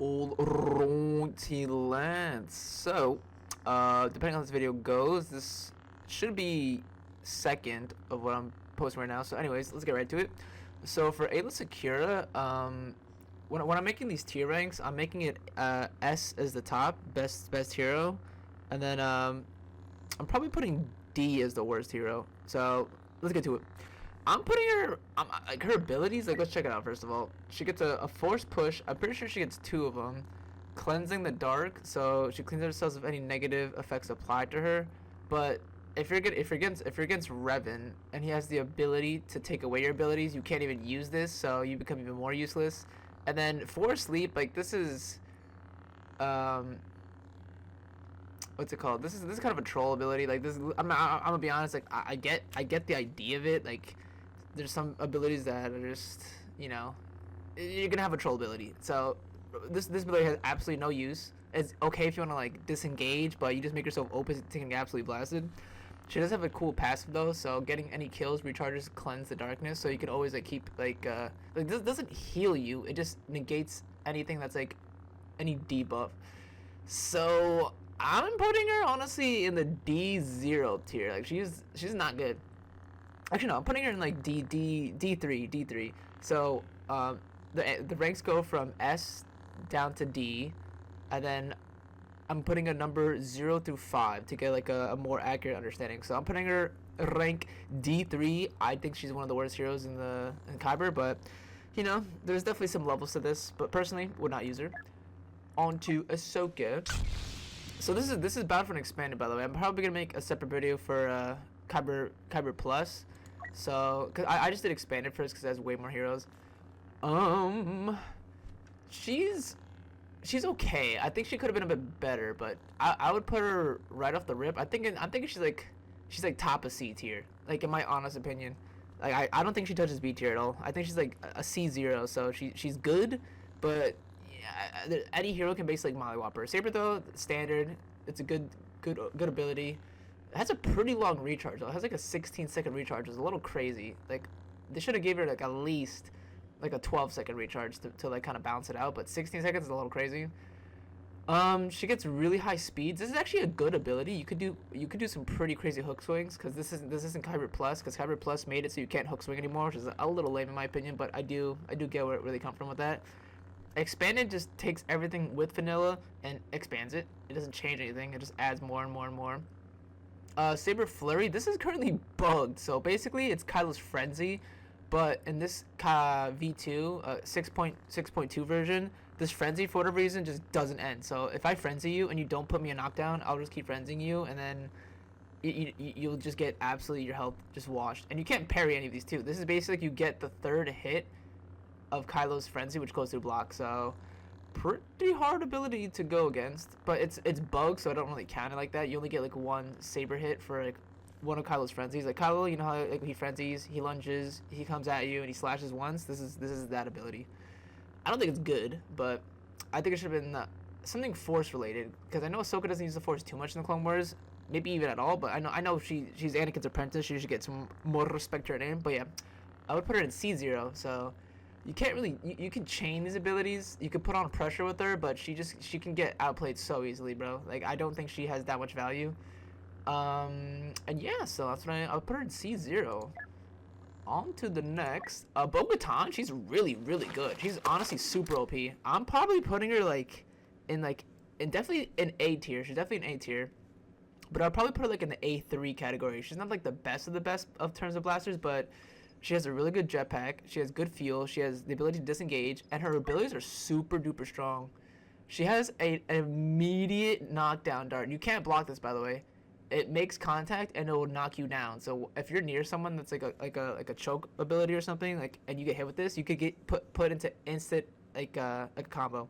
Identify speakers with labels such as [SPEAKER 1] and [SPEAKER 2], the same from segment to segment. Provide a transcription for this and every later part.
[SPEAKER 1] Alrighty, lads. So, depending on how this video goes, this should be second of what I'm posting right now. So, anyways, let's get right to it. So, for Aayla Secura, when I'm making these tier ranks, I'm making it S as the top, best hero, and then I'm probably putting D as the worst hero. So, let's get to it. I'm putting her, like, her abilities, like, let's check it out first of all. She gets a force push. I'm pretty sure she gets 2 of them. Cleansing the dark, so she cleans herself of any negative effects applied to her. But if you're against Revan and he has the ability to take away your abilities, you can't even use this, so you become even more useless. And then force sleep, like, this is what's it called? This is kind of a troll ability. Like, this, I'm gonna be honest, like, I get the idea of it. Like, there's some abilities that are just, you know, you're gonna have a troll ability. So this ability has absolutely no use. It's okay if you want to, like, disengage, but you just make yourself open to getting absolutely blasted. She does have a cool passive though, so getting any kills recharges cleanse the darkness, so you can always, like, keep, like this doesn't heal you, it just negates anything that's, like, any debuff. So I'm putting her honestly in the D0 tier. Like, she's not good. Actually, no, I'm putting her in, like, D3. So the ranks go from S down to D, and then I'm putting a number 0 through 5 to get, like, a more accurate understanding. So I'm putting her rank D3. I think she's one of the worst heroes in Kyber, but, you know, there's definitely some levels to this. But personally, would not use her. On to Ahsoka. So this is Battlefront Expanded, by the way. I'm probably gonna make a separate video for Kyber Plus. So, cause I just did Expanded first because it has way more heroes. She's okay. I think she could have been a bit better, but I would put her right off the rip. I'm thinking she's like top of C tier. Like, in my honest opinion, like, I don't think she touches B tier at all. I think she's like a C0. So she's good, but yeah, any hero can basically, like, mollywop her. Saber though, standard. It's a good ability. It has a pretty long recharge though. It has like a 16-second recharge. It's a little crazy. Like, they should have gave her, like, at least like a 12-second recharge to like kind of balance it out. But 16 seconds is a little crazy. She gets really high speeds. This is actually a good ability. You could do some pretty crazy hook swings, because this isn't Kyber Plus, because Kyber Plus made it so you can't hook swing anymore, which is a little lame in my opinion. But I do get where they come from with that. Expanded just takes everything with vanilla and expands it. It doesn't change anything. It just adds more and more and more. Saber Flurry. This is currently bugged. So basically, it's Kylo's Frenzy, but in this V2 6.2 version, this Frenzy for whatever reason just doesn't end. So if I Frenzy you and you don't put me a knockdown, I'll just keep frenzying you, and then you'll just get absolutely your health just washed. And you can't parry any of these too. This is basically like you get the 3rd hit of Kylo's Frenzy, which goes through block. So pretty hard ability to go against, but it's bugged, so I don't really count it like that. You only get, like, 1 saber hit for, like, one of Kylo's frenzies. Like, Kylo, you know how, like, he frenzies, he lunges, he comes at you and he slashes once. This is that ability. I don't think it's good, but I think it should have been something force related, because I know Ahsoka doesn't use the force too much in the Clone Wars, maybe even at all. But I know she's Anakin's apprentice. She should get some more respect to her name. But yeah, I would put her in C0. So you can't really, you can chain these abilities, you can put on pressure with her, but she can get outplayed so easily, bro. Like, I don't think she has that much value. And yeah, so that's what I'll put her in C0. On to the next, Bo-Katan. She's really good. She's honestly super OP. I'm probably putting her in definitely an A tier. She's definitely an A tier, but I'll probably put her, like, in the A3 category. She's not, like, the best of the best of terms of blasters, but she has a really good jetpack. She has good fuel. She has the ability to disengage, and her abilities are super duper strong. She has an immediate knockdown dart. You can't block this, by the way. It makes contact and it will knock you down. So if you're near someone that's like a choke ability or something, like, and you get hit with this, you could get put into instant, like a combo.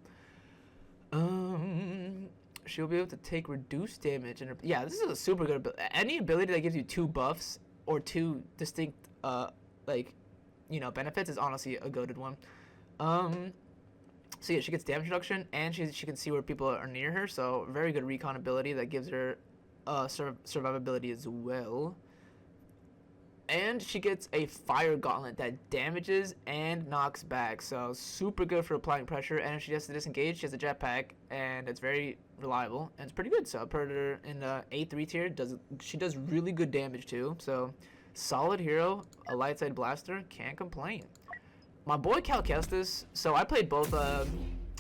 [SPEAKER 1] She'll be able to take reduced damage, and yeah, this is a super good ability. Any ability that gives you 2 buffs or 2 distinct like, you know, benefits is honestly a goated one. So yeah, she gets damage reduction, and she can see where people are near her, so very good recon ability that gives her survivability as well. And she gets a fire gauntlet that damages and knocks back. So super good for applying pressure. And if she has to disengage, she has a jetpack, and it's very reliable and it's pretty good. So I put her in the A3 tier. She does really good damage too. So solid hero, a light side blaster, can't complain. My boy Cal Kestis. So I played both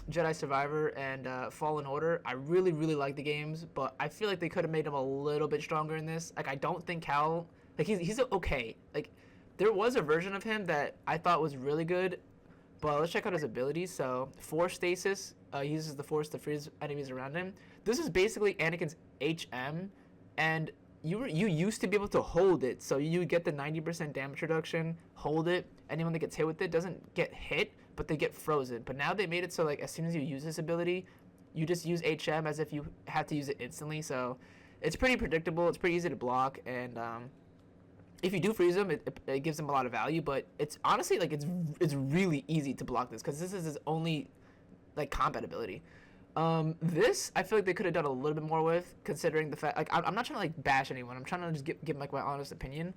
[SPEAKER 1] Jedi Survivor and Fallen Order. I really like the games, but I feel like they could have made him a little bit stronger in this. Like I don't think Cal. Like he's okay. Like there was a version of him that I thought was really good, but let's check out his abilities. So Force Stasis, he uses the Force to freeze enemies around him. This is basically Anakin's HM, and you used to be able to hold it, so you get the 90% damage reduction, hold it. Anyone that gets hit with it doesn't get hit, but they get frozen. But now they made it so like as soon as you use this ability, you just use HM as if you have to use it instantly. So it's pretty predictable. It's pretty easy to block, and if you do freeze him, it gives him a lot of value, but it's honestly like it's really easy to block this because this is his only like combat ability. This I feel like they could have done a little bit more with, considering the fact like I'm not trying to like bash anyone. I'm trying to just give like my honest opinion.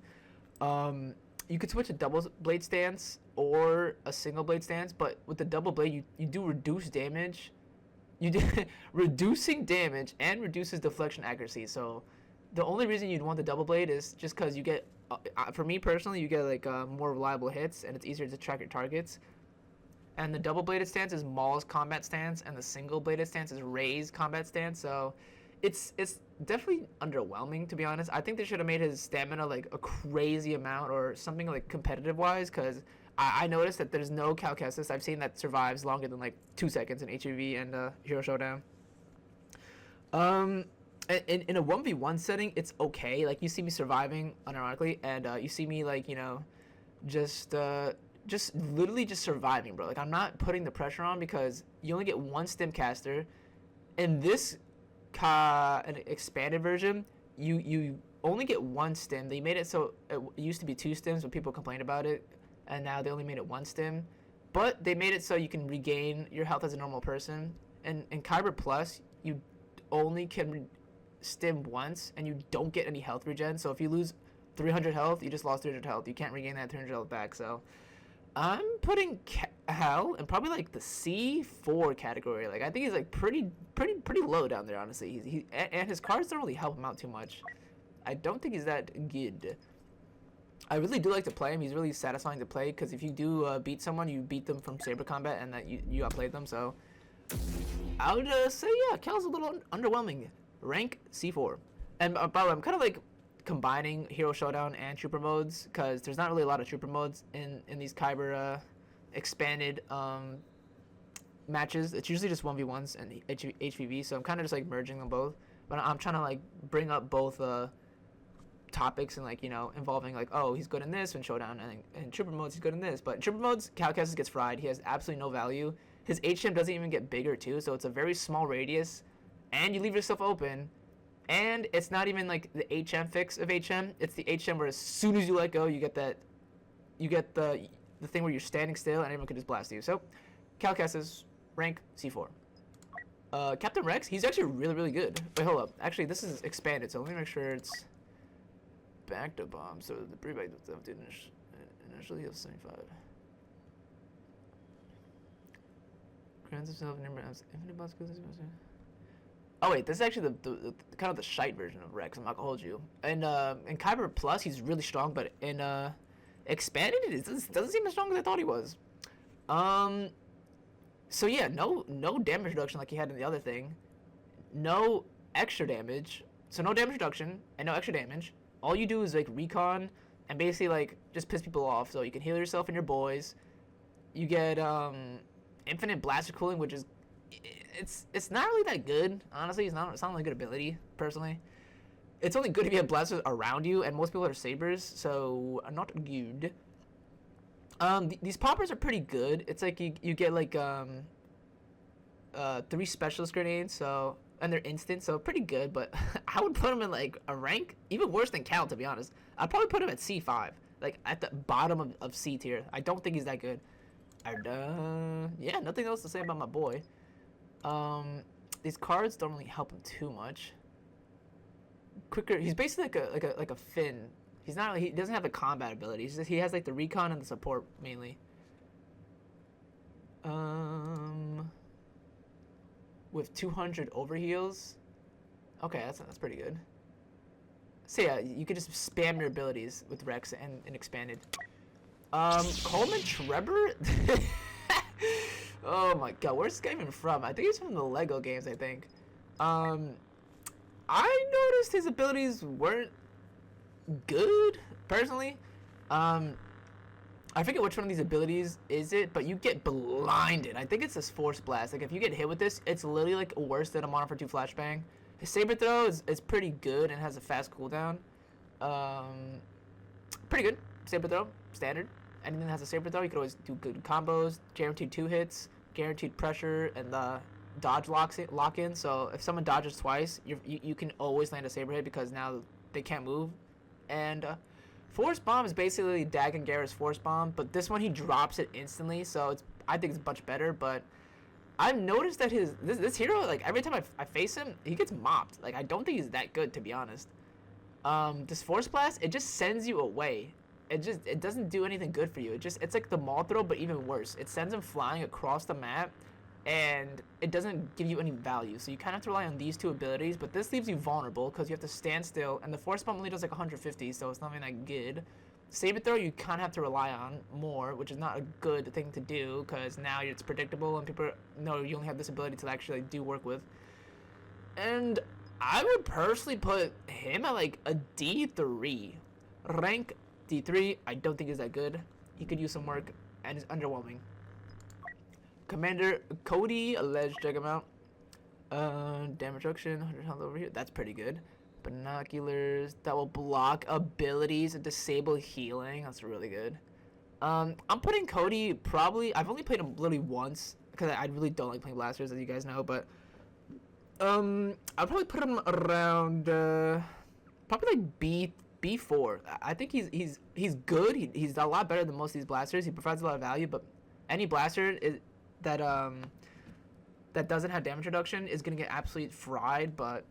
[SPEAKER 1] You could switch a double blade stance or a single blade stance, but with the double blade you do reduce damage. You do reducing damage and reduces deflection accuracy. So the only reason you'd want the double blade is just because you get, for me personally, you get like more reliable hits and it's easier to track your targets. And the double bladed stance is Maul's combat stance, and the single bladed stance is Rey's combat stance. So it's definitely underwhelming, to be honest. I think they should have made his stamina like a crazy amount or something like competitive wise, because I noticed that there's no Cal Kestis I've seen that survives longer than like 2 seconds in HvV and Hero Showdown. In a 1v1 setting, it's okay. Like, you see me surviving unironically, and you see me, like, you know, just literally just surviving, bro. Like, I'm not putting the pressure on because you only get one stim caster. In this an expanded version, you only get one stim. They made it so it used to be 2 stims, but people complained about it, and now they only made it 1 stim. But they made it so you can regain your health as a normal person. And in Kyber Plus, you only can stim once, and you don't get any health regen. So if you lose 300 health, you just lost 300 health. You can't regain that 300 health back. So I'm putting Cal in probably like the C4 category. Like, I think he's like pretty low down there, honestly. And his cards don't really help him out too much. I don't think he's that good. I really do like to play him. He's really satisfying to play because if you do beat someone, you beat them from saber combat, and that you outplayed them. So I would say, yeah, Cal's a little underwhelming. Rank C4. And by the way, I'm kind of like combining Hero Showdown and Trooper modes because there's not really a lot of Trooper modes in these Kyber expanded matches. It's usually just 1v1s and HvV, so I'm kind of just like merging them both. But I'm trying to like bring up both topics and, like, you know, involving like, oh, he's good in this, and Showdown, and in Trooper modes he's good in this. But in Trooper modes, Cal Kestis gets fried. He has absolutely no value. His HM doesn't even get bigger too, so it's a very small radius, and you leave yourself open. And it's not even like the HM fix of HM. It's the HM where as soon as you let go, you get the thing where you're standing still and everyone can just blast you. So Cal Kestis, rank C4. Captain Rex, he's actually really good. Wait, hold up. Actually, this is expanded, so let me make sure it's back to bomb. So the pre-back stuff did initially have 75. Grants himself number of infinite boss. Oh wait, this is actually the kind of the shite version of Rex. I'm not gonna hold you. And in Kyber Plus, he's really strong, but in expanded, it doesn't seem as strong as I thought he was. So yeah, no damage reduction like he had in the other thing. No extra damage. So no damage reduction and no extra damage. All you do is like recon and basically like just piss people off. So you can heal yourself and your boys. You get infinite blaster cooling, which is it's not really that good. Honestly, it's not a really good ability personally. It's only good if you have blasters around you, and most people are sabers, so not good. These poppers are pretty good. It's like you get like 3 specialist grenades, so, and they're instant, so pretty good. But I would put them in like a rank even worse than Cal, to be honest. I'd probably put him at C5, like at the bottom of C tier. I don't think he's that good. Yeah, nothing else to say about my boy. These cards don't really help him too much. Quicker, he's basically like a Finn. He's not. He doesn't have the combat abilities. He has like the recon and the support mainly. With 200 overheals. Okay, that's pretty good. So yeah, you could just spam your abilities with Rex and Expanded. Coleman Trebor? Oh my god, where's this guy even from? I think he's from the Lego games, I think. I noticed his abilities weren't good, personally. I forget which one of these abilities is it, but you get blinded. I think it's this Force Blast. Like, if you get hit with this, it's literally, like, worse than a Mono for 2 Flashbang. His Saber Throw is pretty good and has a fast cooldown. Pretty good. Saber Throw, standard. Anything that has a Saber Throw, you can always do good combos. Guaranteed 2 hits, guaranteed pressure, and the dodge lock-in. So, if someone dodges twice, you can always land a Saber hit because now they can't move. And, Force Bomb is basically Dagan Gera's Force Bomb, but this one he drops it instantly, so I think it's much better. But I've noticed that this hero, like, every time I face him, he gets mopped. Like, I don't think he's that good, to be honest. This Force Blast, it just sends you away. It doesn't do anything good for you. It's like the Maul Throw, but even worse. It sends him flying across the map, and it doesn't give you any value. So you kind of have to rely on these two abilities, but this leaves you vulnerable because you have to stand still, and the Force Bomb only does like 150, so it's not even that good. Saber Throw you kind of have to rely on more, which is not a good thing to do because now it's predictable and people know you only have this ability to actually do work with. And I would personally put him at like a D3. Rank D3, I don't think is that good. He could use some work and is underwhelming. Commander Cody, alleged drag amount. Damage reduction, 100 health over here. That's pretty good. Binoculars that will block abilities and disable healing. That's really good. I'm putting Cody probably. I've only played him literally once because I really don't like playing blasters, as you guys know. But I'll probably put him around probably like B4. I think he's good. He's a lot better than most of these blasters. He provides a lot of value, but any blaster that doesn't have damage reduction is gonna get absolutely fried. But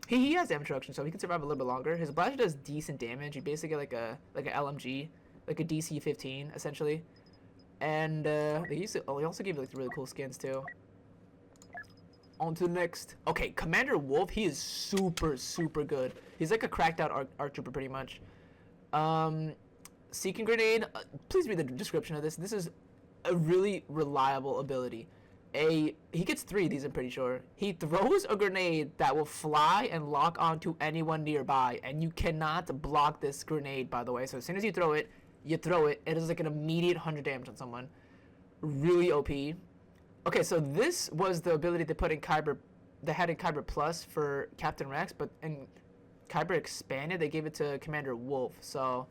[SPEAKER 1] he has damage reduction, so he can survive a little bit longer. His blaster does decent damage. You basically get like an LMG, like a DC 15 essentially. And he also gave like really cool skins too. On to the next. Okay, Commander Wolffe. He is super good. He's like a cracked out art trooper pretty much. Seeking Grenade. Please read the description of this. This is a really reliable ability. He gets 3 of these, I'm pretty sure. He throws a grenade that will fly and lock onto anyone nearby, and you cannot block this grenade, by the way. So as soon as you throw it, it is like an immediate 100 damage on someone. Really OP. Okay, so this was the ability they put in Kyber, they had in Kyber Plus for Captain Rex, but in Kyber Expanded, they gave it to Commander Wolffe. So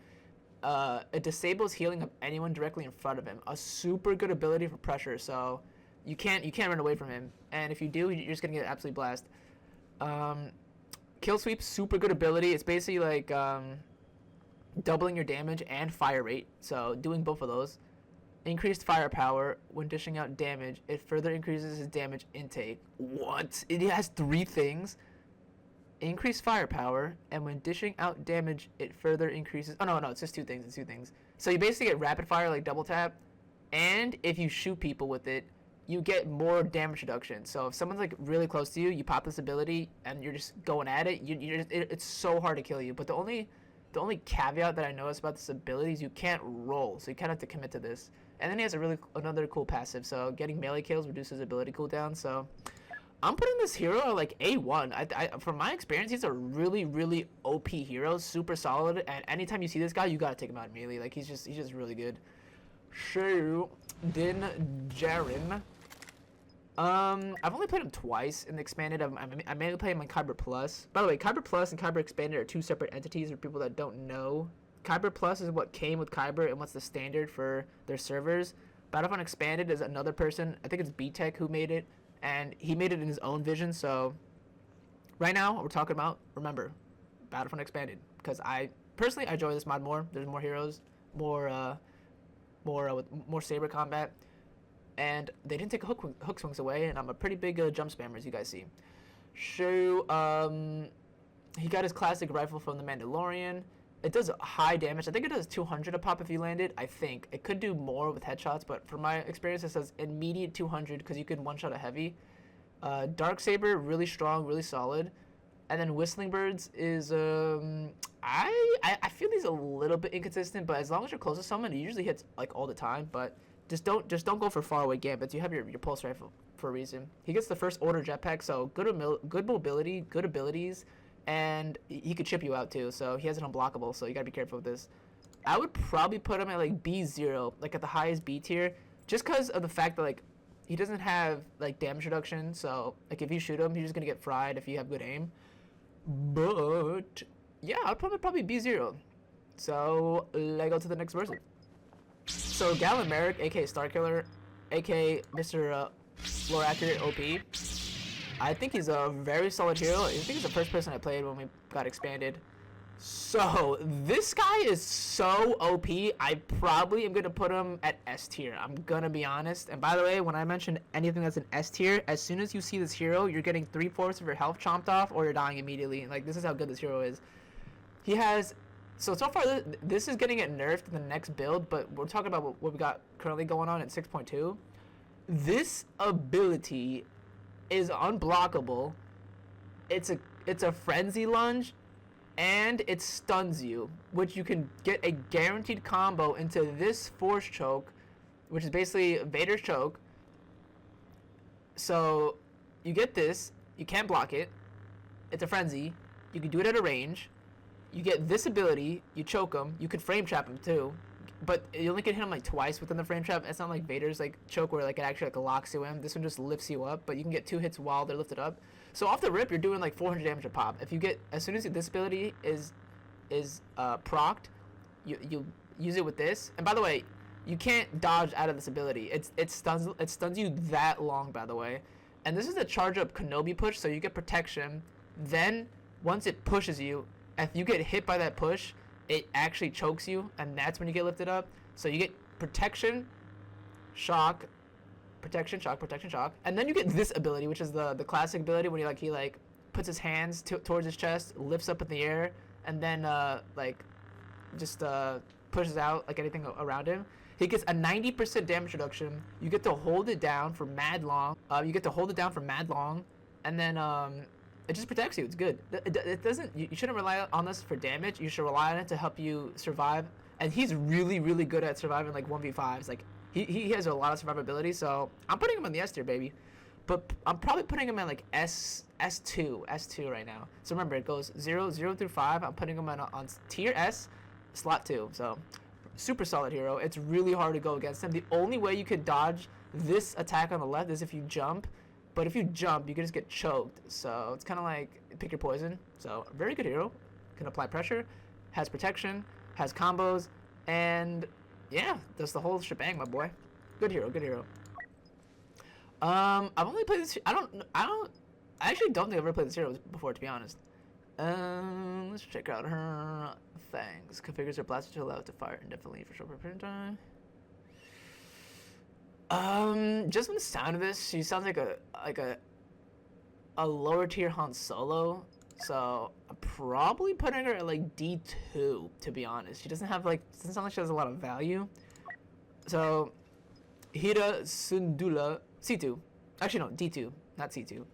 [SPEAKER 1] it disables healing of anyone directly in front of him. A super good ability for pressure, so you can't run away from him. And if you do, you're just gonna get absolutely blast. Kill Sweep, super good ability. It's basically like doubling your damage and fire rate, so doing both of those. Increased firepower when dishing out damage. It further increases his damage intake. What? It has 3 things. Increased firepower, and when dishing out damage, it further increases. Oh no, it's just 2 things. It's 2 things. So you basically get rapid fire, like double tap, and if you shoot people with it, you get more damage reduction. So if someone's like really close to you, you pop this ability, and you're just going at it. It's so hard to kill you. But the only caveat that I noticed about this ability is you can't roll, so you kind of have to commit to this. And then he has another cool passive, so getting melee kills reduces ability cooldown. So I'm putting this hero at like A1. From my experience, he's a really OP hero, super solid. And anytime you see this guy, you gotta take him out immediately. Like he's just really good. So Din Djarin. I've only played him twice in the Expanded. I mainly play him on Kyber Plus. By the way, Kyber Plus and Kyber Expanded are 2 separate entities for people that don't know. Kyber Plus is what came with Kyber and what's the standard for their servers. Battlefront Expanded is another person. I think it's B-Tech who made it, and he made it in his own vision. So right now we're talking about, remember, Battlefront Expanded, because I personally enjoy this mod more. There's more heroes, more saber combat, and they didn't take hook swings away. And I'm a pretty big jump spammer, as you guys see. So he got his classic rifle from the Mandalorian. It does high damage. I think it does 200 a pop if you land it. I think it could do more with headshots, but from my experience, it says immediate 200 because you can one-shot a heavy. Darksaber, really strong, really solid. And then Whistling Birds is I feel he's a little bit inconsistent, but as long as you're close to someone, he usually hits like all the time. But just don't go for faraway gambits. You have your pulse rifle for a reason. He gets the first order jetpack, so good mobility, good abilities. And he could chip you out too, so he has it unblockable, so you gotta be careful with this. I would probably put him at like B0, like at the highest B tier, just because of the fact that like he doesn't have like damage reduction, so like if you shoot him, he's just gonna get fried if you have good aim. But yeah, I'd probably B0. So let's go to the next person. So Galen Marek, aka Starkiller, aka Mr. Lore Accurate OP. I think he's a very solid hero. I think he's the first person I played when we got expanded. So, this guy is so OP, I probably am going to put him at S tier. I'm going to be honest. And by the way, when I mention anything that's an S tier, as soon as you see this hero, you're getting 3/4 of your health chomped off or you're dying immediately. Like, this is how good this hero is. He has... So far, this is getting it nerfed in the next build, but we're talking about what we got currently going on at 6.2. This ability is unblockable. It's a frenzy lunge, and it stuns you, which you can get a guaranteed combo into this force choke, which is basically Vader's choke. So you get this, you can't block it. It's a frenzy. You can do it at a range. You get this ability, you choke him. You could frame trap him too. But you only can hit him like twice within the frame trap. It's not like Vader's like choke where like it actually like locks you in. This one just lifts you up, but you can get 2 hits while they're lifted up. So off the rip, you're doing like 400 damage a pop. If you get, as soon as this ability is procced, you use it with this. And by the way, you can't dodge out of this ability. It stuns you that long, by the way. And this is a charge up Kenobi push, so you get protection. Then once it pushes you, if you get hit by that push, it actually chokes you, and that's when you get lifted up. So you get protection, shock, protection, shock, protection, shock, and then you get this ability, which is the classic ability when he puts his hands towards his chest, lifts up in the air, and then just pushes out like anything around him. He gets a 90% damage reduction. You get to hold it down for mad long. And then it just protects you. It's good. It doesn't. You shouldn't rely on this for damage. You should rely on it to help you survive. And he's really, really good at surviving like 1v5s. Like he has a lot of survivability. So I'm putting him in the S tier, baby. But I'm probably putting him in like S2 right now. So remember, it goes 0 through 5. I'm putting him on tier S, slot 2. So super solid hero. It's really hard to go against him. The only way you could dodge this attack on the left is if you jump. But if you jump, you can just get choked. So it's kind of like pick your poison. So very good hero. Can apply pressure, has protection, has combos, and yeah, does the whole shebang, my boy. Good hero, good hero. I've only played this. I actually don't think I've ever played this hero before, to be honest. Let's check out her things. Configures her blaster to allow it to fire indefinitely for short period of time. Just from the sound of this, she sounds like a lower tier Han Solo. So I'm probably putting her at like D2, to be honest. She doesn't sound like she has a lot of value. So Hera Syndulla, C2. Actually no, D2, not C2.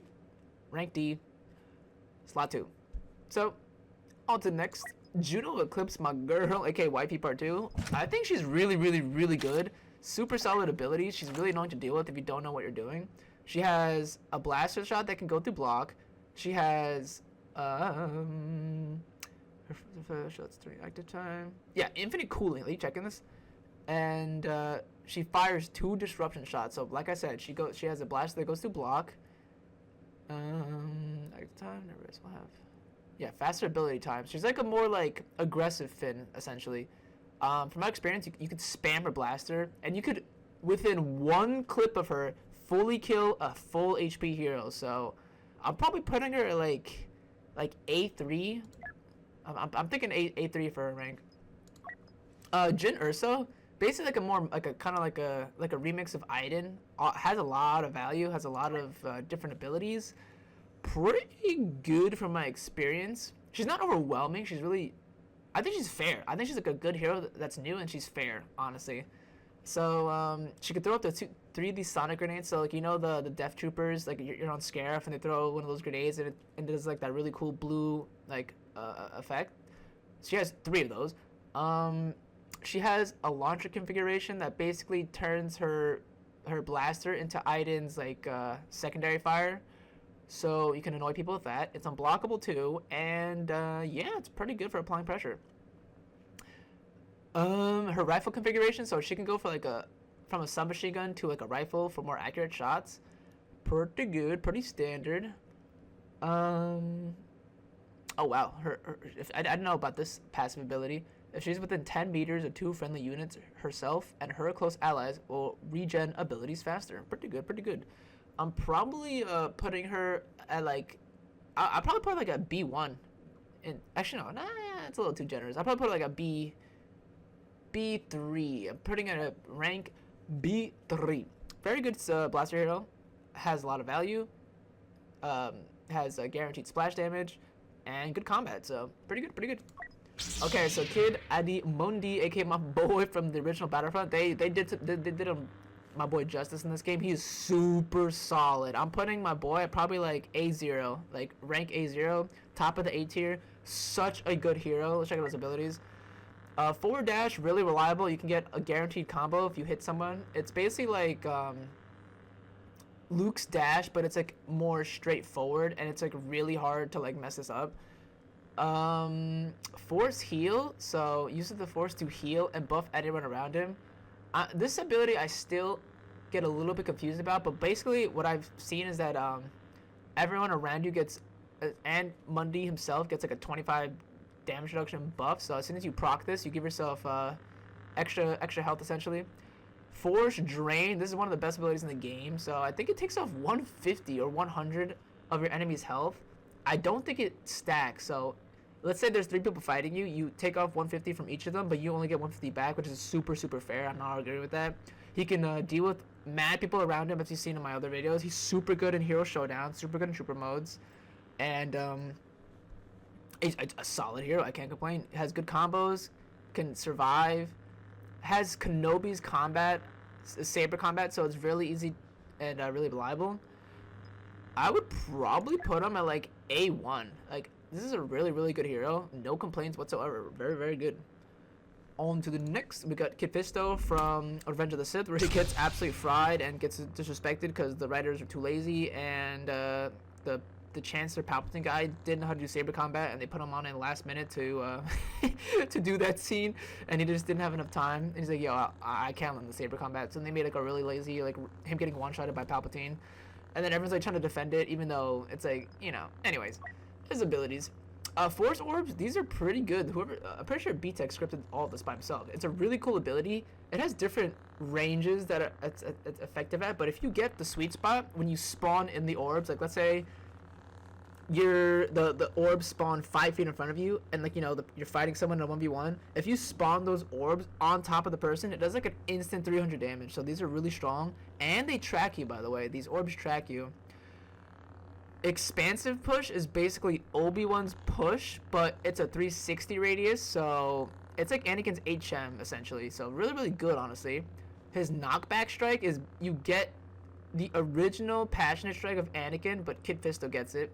[SPEAKER 1] Rank D, slot 2. So on to the next. Juno Eclipse, my girl, aka YP Part 2. I think she's really, really, really good. Super solid abilities. She's really annoying to deal with if you don't know what you're doing. She has a blaster shot that can go through block. She has her shots during active time. Yeah, infinite cooling. Are you checking this? And she fires 2 disruption shots. So like I said, she has a blaster that goes through block. Active time. Never will have. Yeah, faster ability time. She's like a more like aggressive Finn essentially. From my experience, you could spam her blaster, and you could, within 1 clip of her, fully kill a full HP hero. So, I'm probably putting her at like A3. I'm thinking A3 for her rank. Jyn Erso, basically like a kind of like a remix of Iden. Has a lot of value, has a lot of different abilities. Pretty good from my experience. She's not overwhelming. She's really. I think she's fair. I think she's like a good hero that's new and she's fair, honestly. So she could throw up to 3 of these sonic grenades. So like the Death Troopers, like you're on Scarif and they throw one of those grenades and it does like that really cool blue like effect. She has 3 of those. She has a launcher configuration that basically turns her blaster into Iden's like secondary fire. So you can annoy people with that. It's unblockable too, and yeah, it's pretty good for applying pressure. Her rifle configuration, so she can go for like from a submachine gun to like a rifle for more accurate shots. Pretty good, pretty standard. Oh wow, I didn't know about this passive ability. If she's within 10 meters of 2 friendly units, herself and her close allies will regen abilities faster. Pretty good, pretty good. I'm probably putting her at like, I'll probably put her like a B1. Actually no, it's a little too generous. I'll probably put her like a B3. I'm putting her at a rank B3. Very good blaster hero. Has a lot of value. Has a guaranteed splash damage and good combat. So pretty good, pretty good. Okay, so Ki-Adi-Mundi, aka my boy from the original Battlefront, they did my boy justice in this game. He's super solid. I'm putting my boy at probably like A0, like rank A0, top of the A tier. Such a good hero. Let's check out his abilities. Forward dash, really reliable. You can get a guaranteed combo if you hit someone. It's basically like Luke's dash, but it's like more straightforward, and it's like really hard to like mess this up. Force heal, so uses the force to heal and buff anyone around him. This ability I still get a little bit confused about, but basically what I've seen is that everyone around you gets, and Mundi himself gets like a 25 damage reduction buff. So as soon as you proc this, you give yourself extra health essentially. Force drain, this is one of the best abilities in the game. So I think it takes off 150 or 100 of your enemy's health. I don't think it stacks. So let's say there's 3 people fighting you. You take off 150 from each of them, but you only get 150 back, which is super fair. I'm not arguing with that. He can deal with mad people around him, as you've seen in my other videos. He's super good in Hero Showdown, super good in Trooper modes, and he's a solid hero. I can't complain. Has good combos, can survive, has Kenobi's combat, saber combat, so it's really easy and really reliable. I would probably put him at like A1. Like, this is a really good hero. No complaints whatsoever. Very good. On to the next. We got Kit Fisto from Revenge of the Sith, where he gets absolutely fried and gets disrespected because the writers are too lazy, and the Chancellor Palpatine guy didn't know how to do saber combat, and they put him on in the last minute to to do that scene, and he just didn't have enough time. And he's like, yo, I can't learn the saber combat. So they made like a really lazy, like him getting one-shotted by Palpatine, and then everyone's like trying to defend it, even though it's like, anyways. His abilities. Force orbs, these are pretty good. I'm pretty sure B-Tech scripted all of this by himself. It's a really cool ability. It has different ranges that it's effective at, but if you get the sweet spot when you spawn in the orbs, like let's say the orbs spawn 5 feet in front of you, and like you're fighting someone in a 1v1. If you spawn those orbs on top of the person, it does like an instant 300 damage. So these are really strong, and they track you, by the way. These orbs track you. Expansive push is basically Obi-Wan's push, but it's a 360 radius, so it's like Anakin's HM essentially. So really good, honestly. His knockback strike is you get the original passionate strike of Anakin, but Kit Fisto gets it.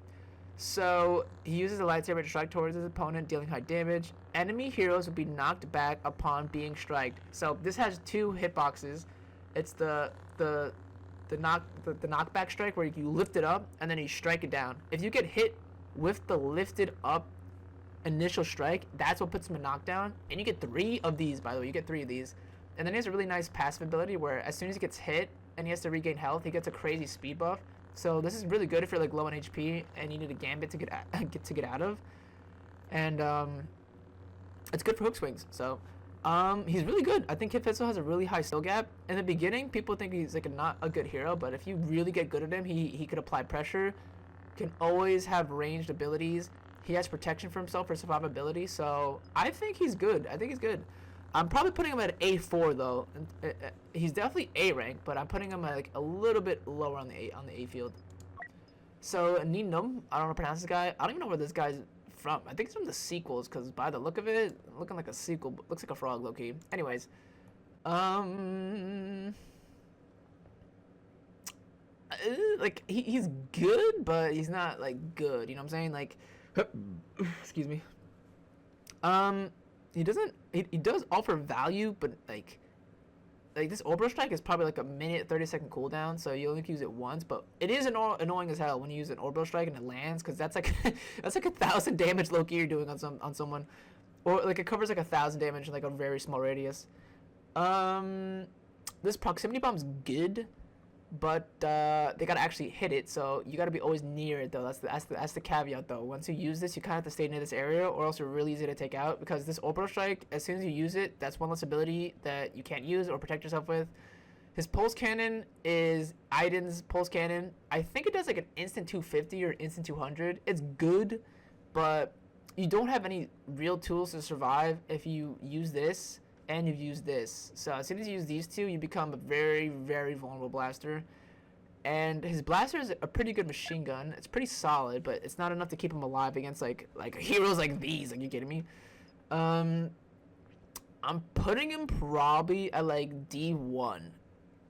[SPEAKER 1] So he uses a lightsaber to strike towards his opponent, dealing high damage. Enemy heroes will be knocked back upon being striked. So this has 2 hitboxes. It's the knockback strike, where you lift it up and then you strike it down. If you get hit with the lifted up initial strike, that's what puts him in knockdown. And you get 3 of these, by the way. You get 3 of these. And then he has a really nice passive ability where as soon as he gets hit and he has to regain health, he gets a crazy speed buff. So this is really good if you're like low on HP and you need a gambit to get out of. And it's good for hook swings. So he's really good. I think Kit Fisto has a really high skill gap. In the beginning, people think he's like not a good hero, but if you really get good at him, he could apply pressure, can always have ranged abilities. He has protection for himself for survivability, so I think he's good. I'm probably putting him at A4 though. He's definitely A rank, but I'm putting him at like a little bit lower on the A field. So Nien Nunb, I don't know how to pronounce this guy. I don't even know where this guy's from? I think it's from the sequels, because by the look of it, looking like a sequel, looks like a frog, low-key. Anyways, like he's good, but he's not like good. You know what I'm saying? Like, excuse me. He does offer value, but like this Orbital Strike is probably like a minute 30-second cooldown, so you only can use it once. But it is annoying as hell when you use an Orbital Strike and it lands, because that's like that's like 1,000 damage low-key you're doing on someone, or like it covers like 1,000 damage in like a very small radius. This proximity bomb's good, but they gotta actually hit it, so you gotta be always near it though. That's the caveat though. Once you use this, you kind of have to stay near this area, or else you're really easy to take out, because this Orbital Strike, as soon as you use it, that's one less ability that you can't use or protect yourself with. His Pulse Cannon is Aiden's Pulse Cannon. I think it does like an instant 250 or instant 200. It's good, but you don't have any real tools to survive if you use this and you've used this. So as soon as you use these two, you become a very, very vulnerable blaster. And his blaster is a pretty good machine gun. It's pretty solid, but it's not enough to keep him alive against like heroes like these. Like, you kidding me? I'm putting him probably at like D1.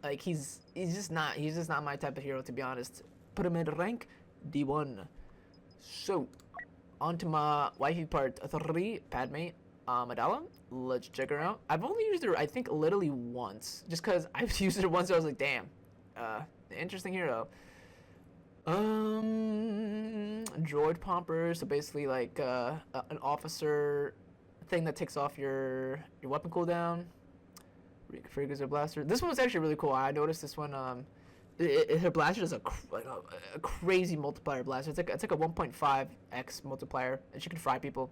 [SPEAKER 1] Like he's just not my type of hero, to be honest. Put him in rank D1. So onto my wifey part 3, Padmé Amidala. Let's check her out. I've only used her, I think, literally once, just because I've used her once. So I was like, damn, interesting hero. Droid Pomper, so basically like an officer thing that takes off your weapon cooldown. Reconfigures her blaster. This one was actually really cool. I noticed this one. Her blaster is a crazy multiplier blaster. It's like a 1.5x multiplier, and she can fry people.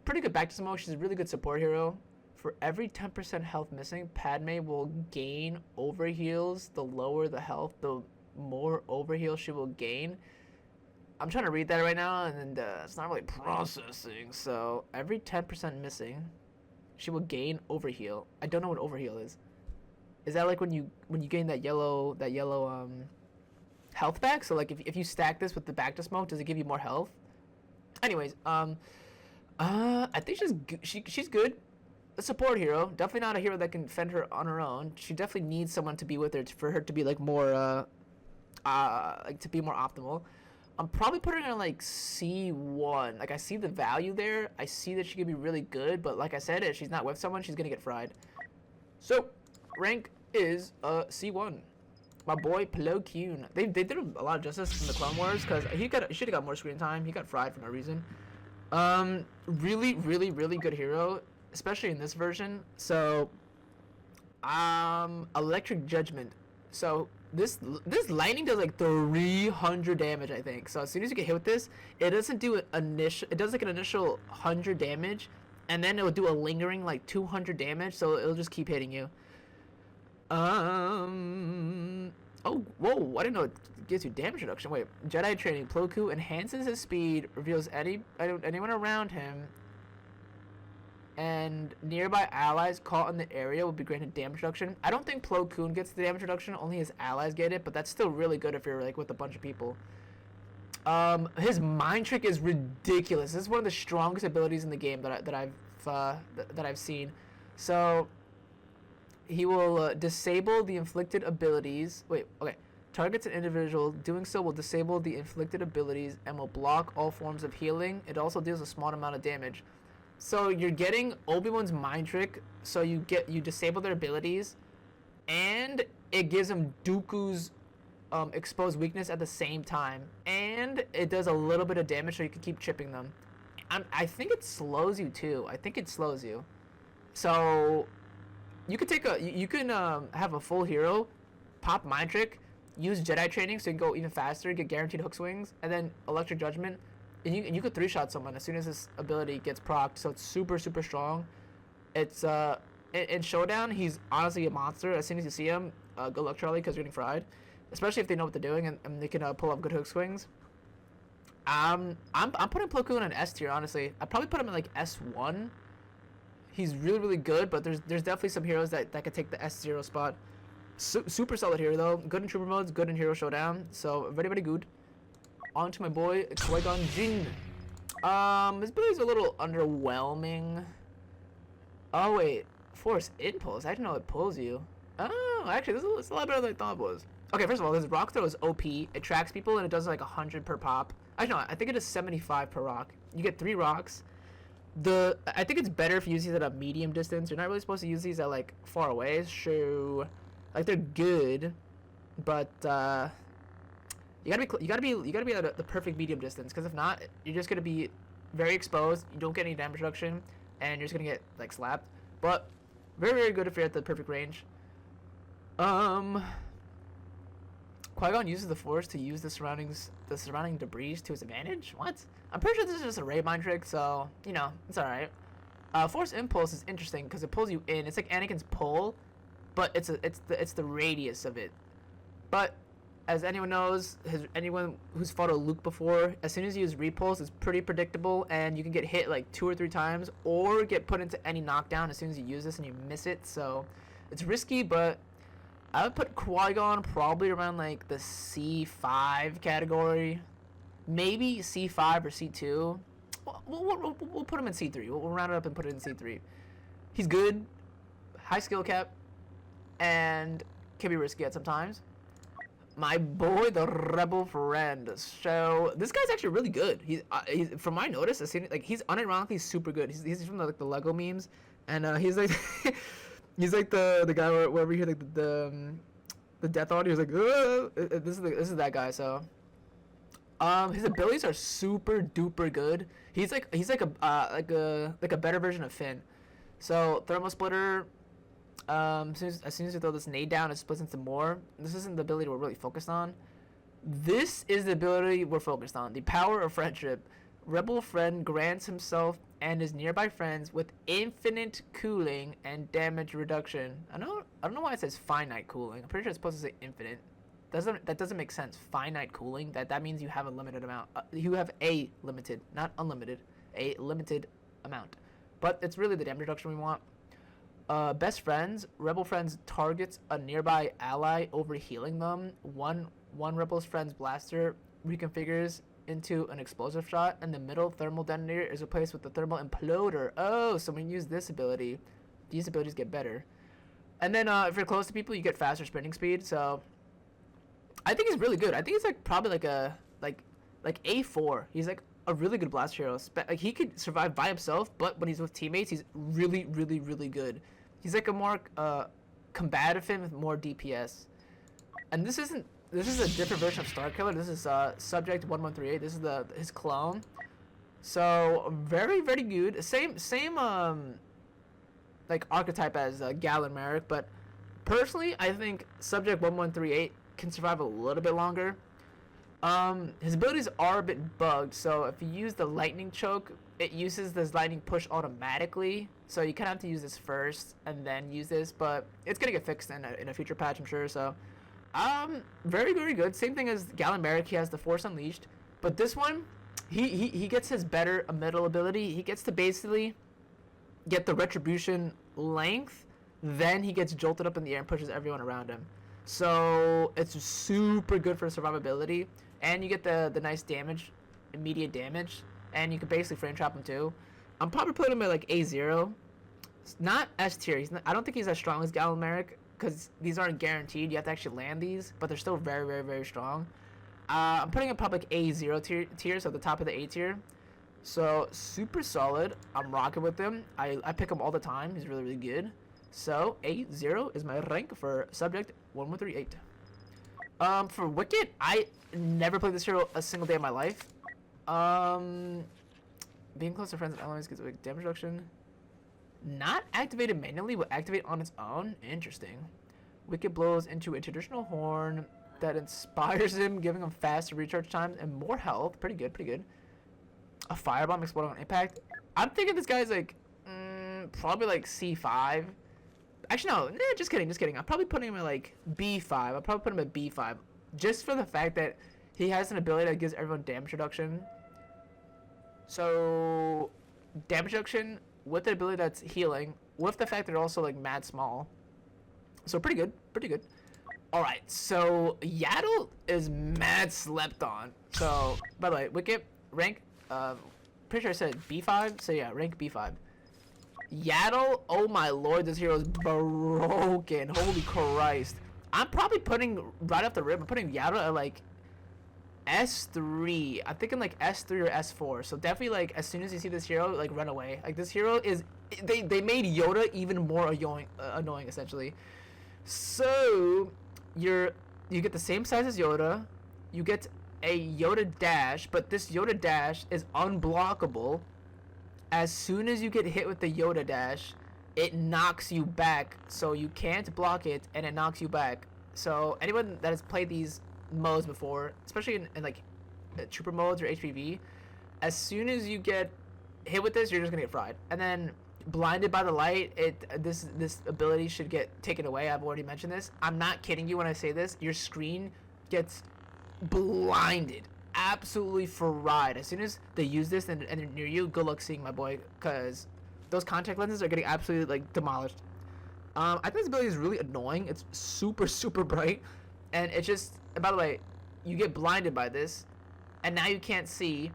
[SPEAKER 1] Pretty good back to smoke. She's a really good support hero. For every 10% health missing, Padmé will gain overheals. The lower the health, the more overheal she will gain. I'm trying to read that right now, and it's not really processing. So every 10% missing, she will gain overheal. I don't know what overheal is. Is that like when you gain that yellow health back? So like if you stack this with the back to smoke, does it give you more health? Anyways, I think she's good. A support hero, definitely not a hero that can fend her on her own. She definitely needs someone to be with her for her to be like more like to be more optimal. I'm probably putting her in like C1. Like, I see the value there. I see that she could be really good, but like I said, if she's not with someone, she's gonna get fried. So rank is C1. My boy Plo Koon. They did a lot of justice in the Clone Wars, because he should have got more screen time. He got fried for no reason. Really, really, really good hero, especially in this version. So, Electric Judgment. So this lightning does like 300 damage, I think. So as soon as you get hit with this, it doesn't do it does like an initial 100 damage, and then it will do a lingering like 200 damage. So it'll just keep hitting you. Oh, whoa! I didn't know it gives you damage reduction. Wait, Jedi training. Plo Koon enhances his speed, reveals anyone around him, and nearby allies caught in the area will be granted damage reduction. I don't think Plo Koon gets the damage reduction. Only his allies get it, but that's still really good if you're like with a bunch of people. His mind trick is ridiculous. This is one of the strongest abilities in the game that I've seen. So he will disable the inflicted abilities. Wait, okay. Targets an individual. Doing so will disable the inflicted abilities and will block all forms of healing. It also deals a small amount of damage. So you're getting Obi-Wan's mind trick. So you disable their abilities, and it gives him Dooku's exposed weakness at the same time, and it does a little bit of damage, so you can keep chipping them. I think it slows you too. I think it slows you. So you could have a full hero, pop mind trick, use Jedi training so you can go even faster, get guaranteed hook swings, and then Electric Judgment, and you could 3-shot someone as soon as this ability gets procced. So it's super, super strong. It's in Showdown, he's honestly a monster. As soon as you see him, good luck, Charlie, because you're getting fried, especially if they know what they're doing and they can pull up good hook swings. I'm putting Plo Koon in S tier, honestly. I'd probably put him in like S1. He's really, really good, but there's definitely some heroes that could take the S0 spot. Super solid hero though. Good in Trooper modes, good in Hero Showdown. So very, very good. On to my boy Qui-Gon Jinn. His ability's a little underwhelming. Oh wait, Force Impulse. I didn't know it pulls you. Oh, actually, this is a lot better than I thought it was. Okay, first of all, this rock throw is OP. It tracks people and it does like 100 per pop. Actually, no, I think it is 75 per rock. You get 3 rocks. I think it's better if you use these at a medium distance. You're not really supposed to use these at like far away. So, like they're good, but you gotta be at the perfect medium distance. Because if not, you're just gonna be very exposed. You don't get any damage reduction, and you're just gonna get like slapped. But very, very good if you're at the perfect range. Qui-Gon uses the Force to use the surrounding debris to his advantage. What? I'm pretty sure this is just a raid mind trick, so you know it's all right. Force Impulse is interesting because it pulls you in. It's like Anakin's pull, but it's the radius of it. But as anyone knows, anyone who's fought a Luke before, as soon as you use Repulse, it's pretty predictable, and you can get hit like 2 or 3 times, or get put into any knockdown as soon as you use this and you miss it. So it's risky, but I would put Qui-Gon probably around like the C5 category, maybe C5 or C2. We'll put him in C3. We'll round it up and put it in C3. He's good, high skill cap, and can be risky at some times. My boy, the Rebel Friend. So this guy's actually really good. He's from my notice, like he's unironically super good. He's from the Lego memes, and he's like. He's like the guy wherever you hear like the death audio is like this is that guy. So his abilities are super duper good. He's like a better version of Finn. So Thermal Splitter, as soon as you throw this nade down, it splits into more. This isn't the ability we're really focused on. This is the ability we're focused on. The Power of Friendship. Rebel Friend grants himself and his nearby friends with infinite cooling and damage reduction. I don't know why it says finite cooling. I'm pretty sure it's supposed to say infinite. That doesn't make sense. Finite cooling. That means you have a limited amount. You have a limited, not unlimited, a limited amount. But it's really the damage reduction we want. Best Friends. Rebel Friends targets a nearby ally, overhealing them. One Rebel's Friend's blaster reconfigures into an explosive shot, and the middle thermal detonator is replaced with the thermal imploder. Oh, so when you use this ability, these abilities get better. And then if you're close to people, you get faster sprinting speed. So I think he's really good. I think he's like probably like a like A4. He's like a really good blast hero. Like he could survive by himself, but when he's with teammates, he's really, really, really good. He's like a more combative Finn with more DPS. And this is a different version of Starkiller. This is Subject 1138. This is his clone. So very, very good. Same like archetype as Galen Marek, but personally I think Subject 1138 can survive a little bit longer. His abilities are a bit bugged, so if you use the lightning choke, it uses this lightning push automatically. So you kind of have to use this first and then use this, but it's gonna get fixed in a future patch, I'm sure. So very, very good. Same thing as Galen Marek. He has the Force Unleashed, but this one, he gets his better middle ability. He gets to basically get the retribution length, then he gets jolted up in the air and pushes everyone around him. So it's super good for survivability, and you get the nice damage, immediate damage, and you can basically frame trap him too. I'm probably putting him at like A0. It's not S tier. I don't think he's as strong as Galen Marek, because these aren't guaranteed. You have to actually land these, but they're still very, very, very strong. I'm putting him probably like A0 tier, so the top of the A tier. So super solid. I'm rocking with him. I pick him all the time. He's really, really good. So A0 is my rank for Subject 1138. For Wicket, I never played this hero a single day of my life. Being close to friends and allies gives a big damage reduction. Not activated manually, will activate on its own. Interesting. Wicket blows into a traditional horn that inspires him, giving him faster recharge times and more health. Pretty good, pretty good. A firebomb exploding on impact. I'm thinking this guy's like, probably like C5. Actually, no, just kidding. I'm probably putting him at like B5. I'll probably put him at B5. Just for the fact that he has an ability that gives everyone damage reduction. So, damage reduction with the ability that's healing, with the fact that they're also like mad small. So pretty good, pretty good. Alright, so Yaddle is mad slept on. So, by the way, Wicket, rank, pretty sure I said B5. So yeah, rank B5. Yaddle, oh my lord, this hero is broken. Holy Christ. I'm probably putting, right off the rip, I'm putting Yaddle at like S3. I'm thinking like S3 or S4. So definitely like as soon as you see this hero, like run away. Like this hero is, they made Yoda even more annoying essentially. So you get the same size as Yoda. You get a Yoda dash, but this Yoda dash is unblockable. As soon as you get hit with the Yoda dash, it knocks you back, so you can't block it, and it knocks you back. So anyone that has played these modes before, especially in like trooper modes or HvV, as soon as you get hit with this, you're just gonna get fried. And then blinded by the light, this ability should get taken away. I've already mentioned this. I'm not kidding you when I say this. Your screen gets blinded, absolutely fried. As soon as they use this and they're near you, good luck seeing, my boy, because those contact lenses are getting absolutely like demolished. I think this ability is really annoying. It's super bright, and it's just, and by the way, you get blinded by this, and now you can't see,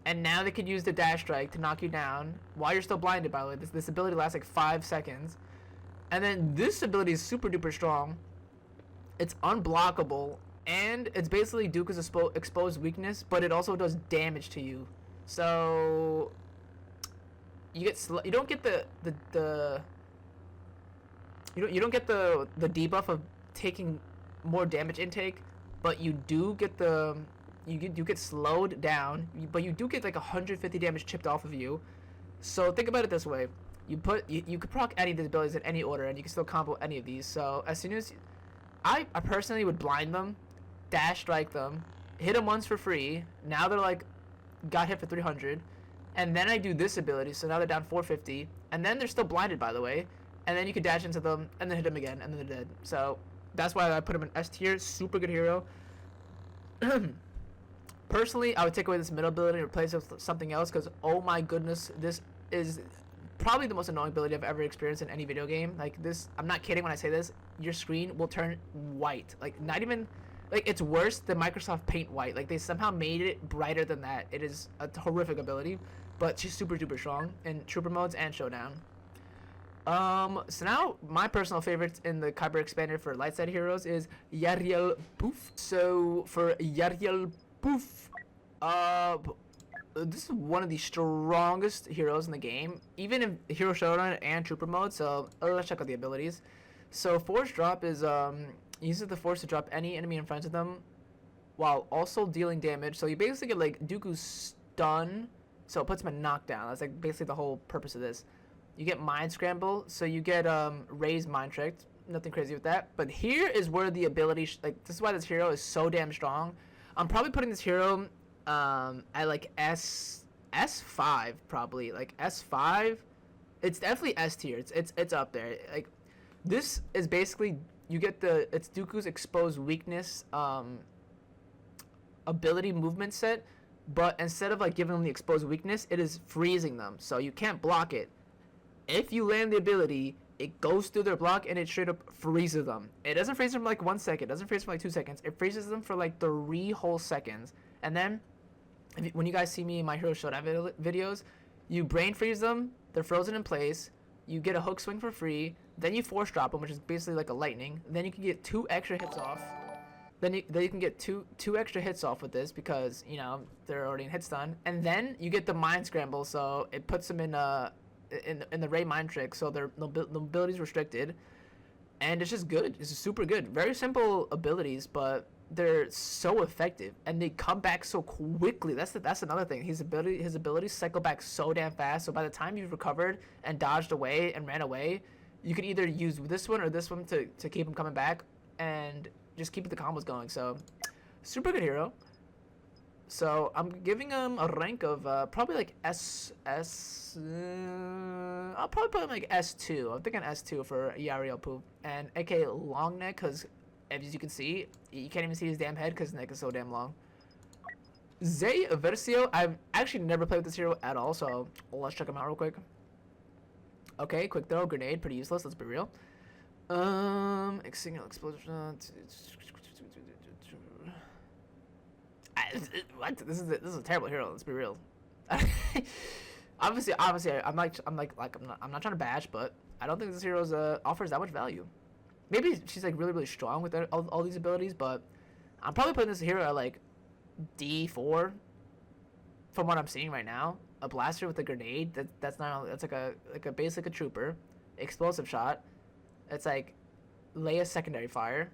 [SPEAKER 1] and now they could use the dash strike to knock you down while you're still blinded. By the way, this ability lasts like 5 seconds, and then this ability is super duper strong. It's unblockable, and it's basically Dooku's exposed weakness, but it also does damage to you. So you don't get the debuff of taking more damage intake, but you do get you get slowed down, but you do get like 150 damage chipped off of you. So think about it this way: you could proc any of these abilities in any order, and you can still combo any of these. So as soon as I personally would blind them, dash strike them, hit them once for free. Now they're like got hit for 300. And then I do this ability, so now they're down 450, and then they're still blinded, by the way, and then you can dash into them, and then hit them again, and then they're dead. So that's why I put him in S tier. Super good hero. Personally, I would take away this middle ability and replace it with something else, because oh my goodness, this is probably the most annoying ability I've ever experienced in any video game. Like this, I'm not kidding when I say this, your screen will turn white. Like not even, like it's worse than Microsoft Paint white. Like they somehow made it brighter than that. It is a horrific ability, but she's super duper strong in trooper modes and showdown. So now my personal favorite in the Kyber Expanded for light side heroes is Yarael Poof. So for Yarael Poof, this is one of the strongest heroes in the game, even in Hero Showdown and Trooper mode. So let's check out the abilities. So Force Drop is uses the Force to drop any enemy in front of them, while also dealing damage. So you basically get like Dooku's stun, so it puts him in knockdown. That's like basically the whole purpose of this. You get Mind Scramble, so you get Rey's Mind Tricked. Nothing crazy with that. But here is where the ability, like this is why this hero is so damn strong. I'm probably putting this hero at like S5 probably, like S5. It's definitely S tier. It's up there. Like this is basically, you get it's Dooku's exposed weakness ability movement set, but instead of like giving them the exposed weakness, it is freezing them, so you can't block it. If you land the ability, it goes through their block and it straight up freezes them. It doesn't freeze them for like 1 second, it doesn't freeze them for like 2 seconds. It freezes them for like 3 whole seconds. And then when you guys see me in my Hero Showdown videos, you brain freeze them, they're frozen in place, you get a hook swing for free, then you force drop them, which is basically like a lightning. Then you can get 2 extra hits off. Then you can get two extra hits off with this because, you know, they're already in hit stun. And then you get the Mind Scramble, so it puts them in the Rey Mind Trick, so their abilities restricted. And it's just good. It's just super good. Very simple abilities, but they're so effective, and they come back so quickly. That's another thing. His abilities cycle back so damn fast. So by the time you've recovered and dodged away and ran away, you can either use this one or this one to keep him coming back and just keep the combos going. So super good hero. So I'm giving him a rank of probably like I'll probably put him like S2. I'm thinking S2 for Yarael Poof and aka long neck, because as you can see, you can't even see his damn head because his neck is so damn long. Zay Versio, I've actually never played with this hero at all, so let's check him out real quick. Okay, quick throw, grenade, pretty useless, let's be real. Signal explosion. What? This is a terrible hero, let's be real. Obviously, I'm not trying to bash, but I don't think this hero offers that much value. Maybe she's like really strong with all these abilities, but I'm probably putting this hero at like D4 from what I'm seeing right now. A blaster with a grenade, that's like a trooper, explosive shot. It's like Leia's secondary fire,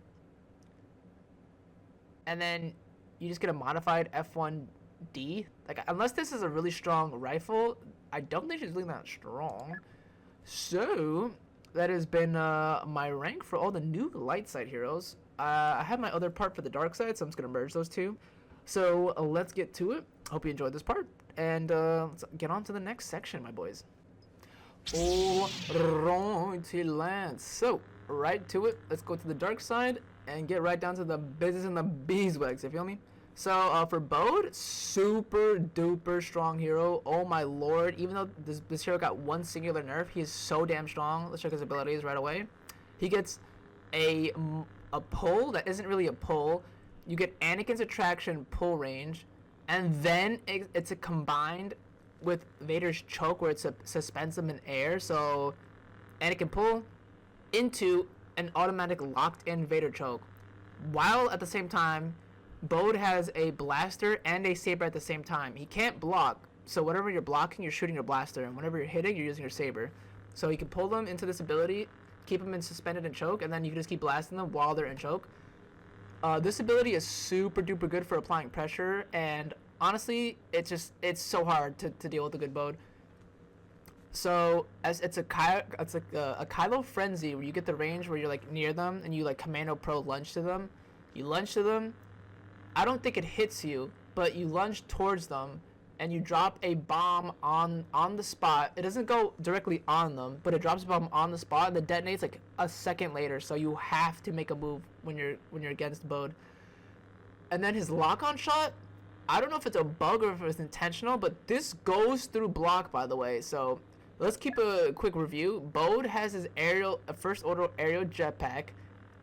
[SPEAKER 1] and then you just get a modified F1D. Like, unless this is a really strong rifle, I don't think she's really that strong. So that has been my rank for all the new light side heroes. I have my other part for the dark side, so I'm just gonna merge those two. So let's get to it. Hope you enjoyed this part, and let's get on to the next section, my boys. Alrighty, lads. So right to it. Let's go to the dark side and get right down to the business and the beeswax. You feel me? So for Bode, super duper strong hero. Oh my lord! Even though this hero got one singular nerf, he is so damn strong. Let's check his abilities right away. He gets a pull that isn't really a pull. You get Anakin's attraction pull range, and then it's a combined with Vader's choke where it suspends him in air. So Anakin pull into an automatic locked-in Vader choke, while at the same time Bode has a blaster and a saber at the same time. He can't block, so whenever you're blocking, you're shooting your blaster, and whenever you're hitting, you're using your saber. So you can pull them into this ability, keep them in suspended and choke, and then you can just keep blasting them while they're in choke. This ability is super duper good for applying pressure, and honestly, it's so hard to deal with a good Bode. So as it's like a Kylo frenzy where you get the range where you're like near them and you like commando pro lunge to them. You lunge to them. I don't think it hits you, but you lunge towards them and you drop a bomb on the spot. It doesn't go directly on them, but it drops a bomb on the spot and it detonates like a second later. So you have to make a move when you're against Bode. And then his lock-on shot, I don't know if it's a bug or if it's intentional, but this goes through block, by the way. So let's keep a quick review. Bode has his first order aerial jetpack.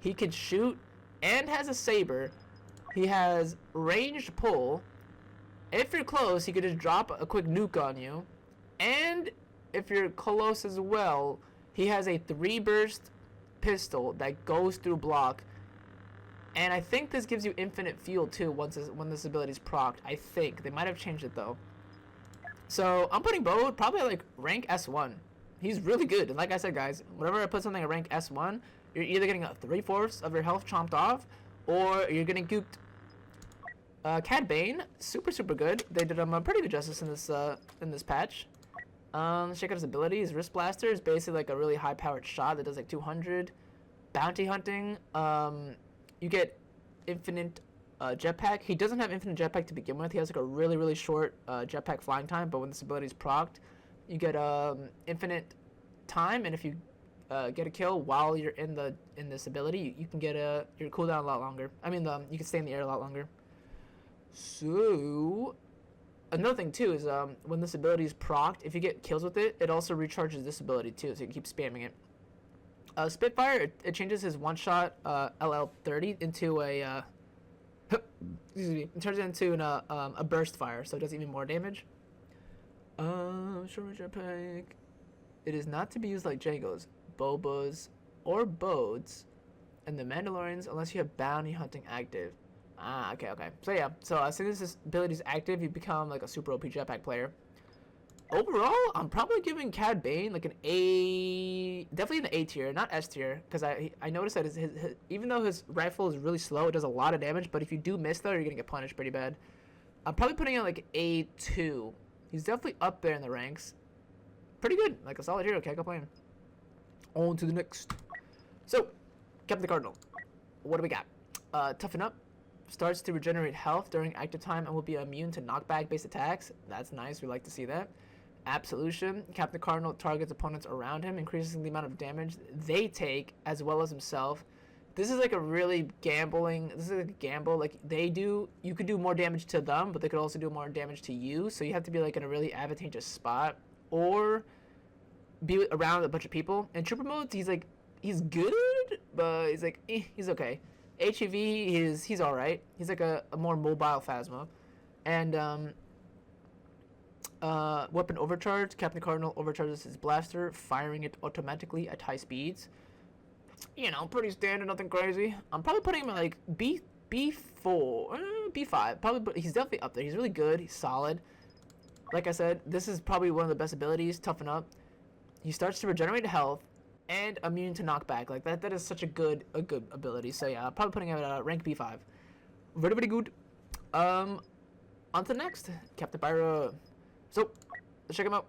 [SPEAKER 1] He can shoot and has a saber. He has ranged pull. If you're close, he could just drop a quick nuke on you. And if you're close as well, he has a 3-burst pistol that goes through block. And I think this gives you infinite fuel too when this ability is procced. I think. They might have changed it though. So I'm putting Bode probably at like rank S1. He's really good. And like I said, guys, whenever I put something at rank S1, you're either getting 3/4 of your health chomped off, or you're getting gooped. Cad Bane, super good. They did him a pretty good justice in this patch. Let's check out his ability. His wrist blaster is basically like a really high powered shot that does like 200. Bounty hunting. You get infinite jetpack. He doesn't have infinite jetpack to begin with. He has like a really short jetpack flying time, but when this ability is procced, you get infinite time, and if you get a kill while you're in this ability, you can get your cooldown a lot longer. I mean, you can stay in the air a lot longer. So another thing too is when this ability is procced, if you get kills with it, it also recharges this ability too, so you can keep spamming it. Spitfire, it changes his one-shot LL30 into a excuse me, it turns it into a burst fire, so it does even more damage. Short jetpack. It is not to be used like Jango's, Boba's, or Bode's, and the Mandalorians unless you have bounty hunting active. Okay. So yeah, as soon as this ability is active, you become like a super OP jetpack player. Overall, I'm probably giving Cad Bane like an A, definitely an A tier, not S tier, because I noticed that his even though his rifle is really slow, it does a lot of damage, but if you do miss though, you're gonna get punished pretty bad. I'm probably putting it like A2. He's definitely up there in the ranks. Pretty good, like a solid hero, can't complain. On to the next. So, Captain the Cardinal. What do we got? Toughen Up. Starts to regenerate health during active time and will be immune to knockback-based attacks. That's nice, we like to see that. Absolution. Captain Cardinal targets opponents around him, increasing the amount of damage they take, as well as himself. This is like a really this is like a gamble. Like you could do more damage to them, but they could also do more damage to you. So you have to be like in a really advantageous spot, or be around a bunch of people. In trooper modes, he's good, but he's okay. HvV, he's alright. He's like a more mobile Phasma. And Weapon overcharge. Captain Cardinal overcharges his blaster, firing it automatically at high speeds. You know, pretty standard, nothing crazy. I'm probably putting him at like B4, B5. Probably, but he's definitely up there. He's really good. He's solid. Like I said, this is probably one of the best abilities. Toughen up. He starts to regenerate health and immune to knockback. Like that is such a good ability. So yeah, I'm probably putting him at rank B5. Very, very good. On to the next, Captain Pyra. So let's check him out.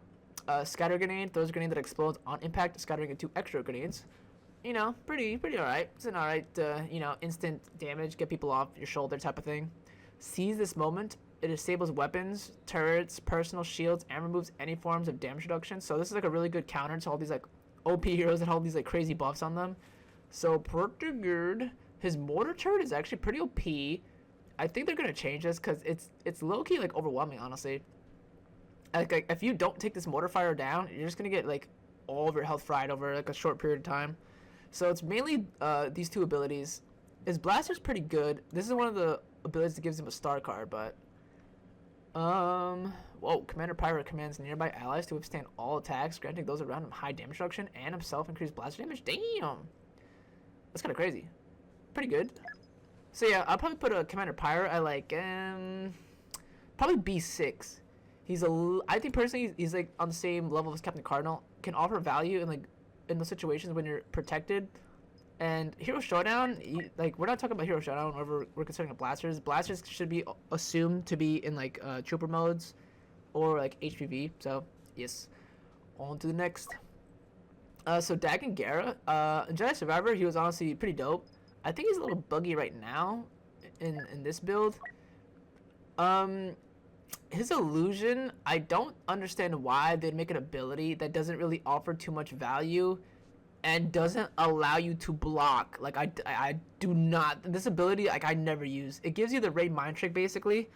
[SPEAKER 1] Scatter grenade throws a grenade that explodes on impact, scattering into extra grenades. You know, pretty alright. It's an alright, you know, instant damage, get people off your shoulder type of thing. Seize this moment. It disables weapons, turrets, personal shields, and removes any forms of damage reduction. So this is like a really good counter to all these like OP heroes that have all these like crazy buffs on them. So pretty good. His mortar turret is actually pretty OP. I think they're gonna change this because it's low key like overwhelming, honestly. Like if you don't take this mortar fire down, you're just gonna get like all of your health fried over like a short period of time. So it's mainly these two abilities. His blaster's pretty good. This is one of the abilities that gives him a star card, but whoa, Commander Pyra commands nearby allies to withstand all attacks, granting those around him high damage reduction and himself increased blaster damage. Damn, that's kind of crazy. Pretty good. So yeah, I'll probably put a Commander Pyra at like probably B6. I think personally he's like on the same level as Captain Cardinal. Can offer value in like in those situations when you're protected. And Hero Showdown, like we're not talking about Hero Showdown whenever we're considering blasters. Blasters should be assumed to be in like trooper modes or like HvV. So yes, on to the next. So Dagan Gera, in Jedi Survivor, he was honestly pretty dope. I think he's a little buggy right now in this build. His illusion, I don't understand why they'd make an ability that doesn't really offer too much value and doesn't allow you to block. Like I do not, this ability like I never use. It gives you the Raid Mind Trick basically,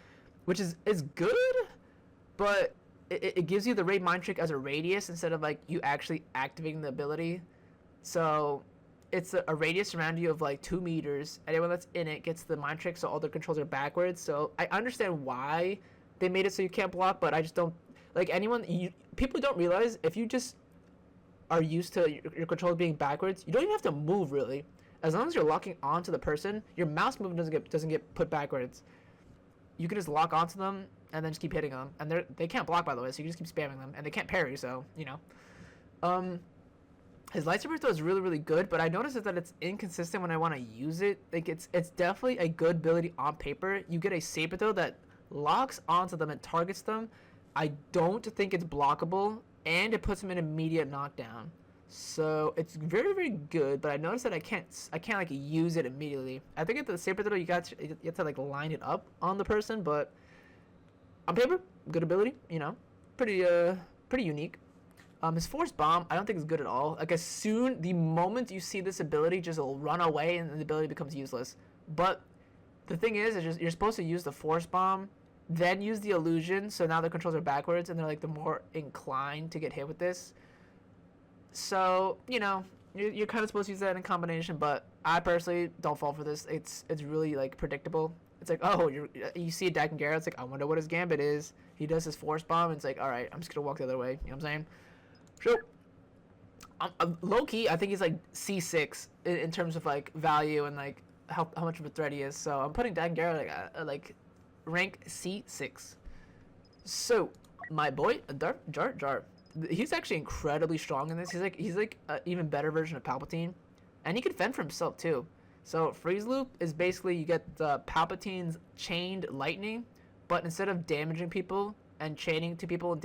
[SPEAKER 1] which is good, but it gives you the Raid Mind Trick as a radius instead of like you actually activating the ability. So it's a radius around you of like 2 meters. Anyone that's in it gets the Mind Trick, so all their controls are backwards. So I understand why they made it so you can't block, but I just don't like people don't realize if you just are used to your controls being backwards, you don't even have to move really. As long as you're locking onto the person, your mouse movement doesn't get put backwards. You can just lock onto them and then just keep hitting them, and they can't block, by the way, so you just keep spamming them, and they can't parry, so you know. His lightsaber throw is really good, but I noticed that it's inconsistent when I want to use it. Like it's definitely a good ability on paper. You get a saber throw that locks onto them and targets them. I don't think it's blockable, and it puts them in immediate knockdown. So it's very good, but I noticed that I can't like use it immediately. I think at the saber throw you have to like line it up on the person, but on paper, good ability, you know, pretty unique. His force bomb, I don't think is good at all. Like the moment you see this ability, just will run away and the ability becomes useless. But the thing is you're supposed to use the force bomb, then use the illusion, so now the controls are backwards and they're like the more inclined to get hit with this. So, you know, you're kind of supposed to use that in combination, but I personally don't fall for this. It's really like predictable. It's like, oh, you see a Dagan Gera, it's like, I wonder what his gambit is. He does his force bomb, and it's like, all right, I'm just gonna walk the other way. You know what I'm saying? So, low key, I think he's like C6 in terms of like value and like how much of a threat he is. So I'm putting Dagan Gera like rank C6. So my boy Darth Jar Jar, he's actually incredibly strong in this. He's like an even better version of Palpatine, and he can fend for himself too. So freeze loop is basically you get the Palpatine's chained lightning, but instead of damaging people and chaining to people and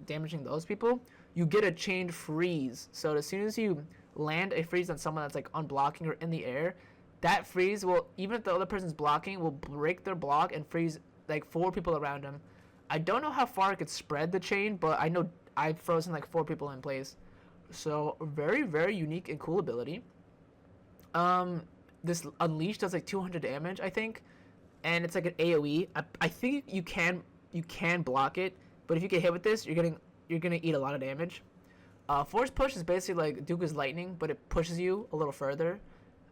[SPEAKER 1] damaging those people, you get a chained freeze. So as soon as you land a freeze on someone that's like unblocking or in the air, that freeze will, even if the other person's blocking, will break their block and freeze like 4 people around them. I don't know how far it could spread the chain, but I know I've frozen like 4 people in place. So very unique and cool ability. This Unleash does like 200 damage, I think, and it's like an AoE. I think you can block it, but if you get hit with this, you're gonna eat a lot of damage. Force Push is basically like Dooku's lightning, but it pushes you a little further.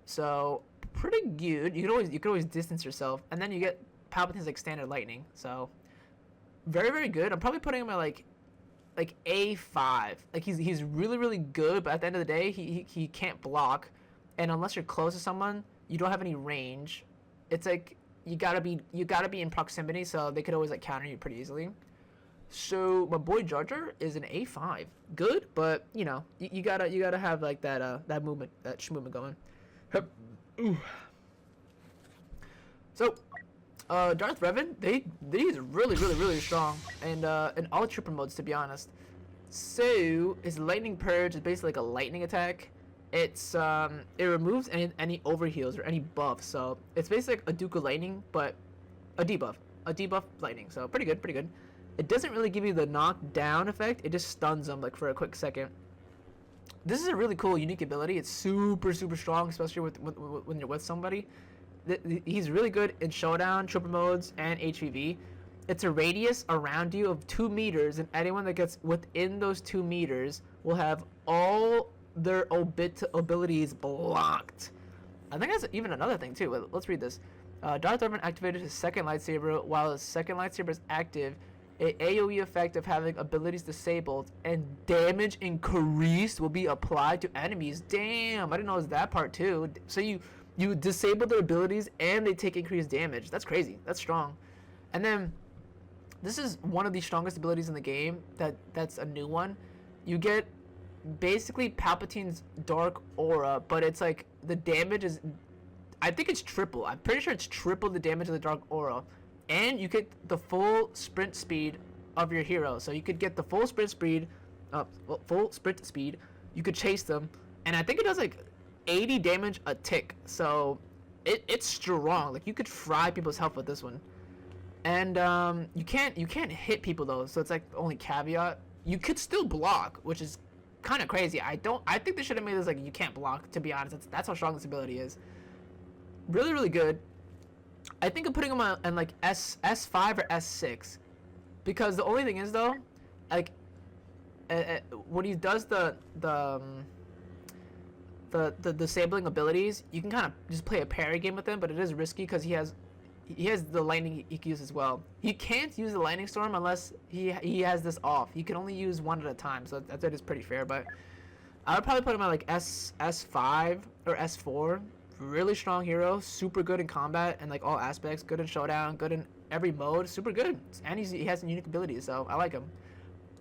[SPEAKER 1] So pretty good. You can always distance yourself, and then you get Palpatine's like standard lightning. So very, very good. I'm probably putting him at like A5. Like he's really, really good, but at the end of the day, he can't block, and unless you're close to someone, you don't have any range. It's like you gotta be in proximity, so they could always like counter you pretty easily. So my boy Jar Jar is an A5. Good, but you know you gotta have like that movement, that movement going. So Darth Revan, he's really, really, really strong, and in all trooper modes, to be honest. So his lightning purge is basically like a lightning attack. It removes any overheals or any buffs. So it's basically like a Duke of Lightning, but a debuff lightning. So pretty good, pretty good. It doesn't really give you the knockdown effect. It just stuns them like for a quick second. This is a really cool, unique ability. It's super, super strong, especially when you're with somebody. He's really good in showdown, trooper modes, and HvV. It's a radius around you of 2 meters, and anyone that gets within those 2 meters will have all their abilities blocked. I think that's even another thing too. Let's read this. Darth Revan activated his second lightsaber. While his second lightsaber is active, an AoE effect of having abilities disabled and damage increased will be applied to enemies. Damn, I didn't know it was that part too. So you disable their abilities and they take increased damage. That's crazy. That's strong. And then this is one of the strongest abilities in the game. That's a new one. You get basically Palpatine's dark aura, but it's like the damage is, I think it's triple. I'm pretty sure it's triple the damage of the dark aura, and you get the full sprint speed of your hero. So you could get the full sprint speed, You could chase them, and I think it does like 80 damage a tick. So it's strong. Like you could fry people's health with this one. And you can't hit people though, so it's like the only caveat. You could still block, which is kind of crazy. I think they should have made this like you can't block, to be honest. That's how strong this ability is. Really, really good. I think I'm putting him on like S5 or S6, because the only thing is though, like when he does the disabling abilities, you can kind of just play a parry game with him, but it is risky because he has the lightning he can use as well. He can't use the lightning storm unless he has this off. He can only use one at a time, so that is pretty fair. But I would probably put him at like S5 or S4. Really strong hero, super good in combat and like all aspects. Good in showdown, good in every mode, super good. And he has some unique abilities, so I like him.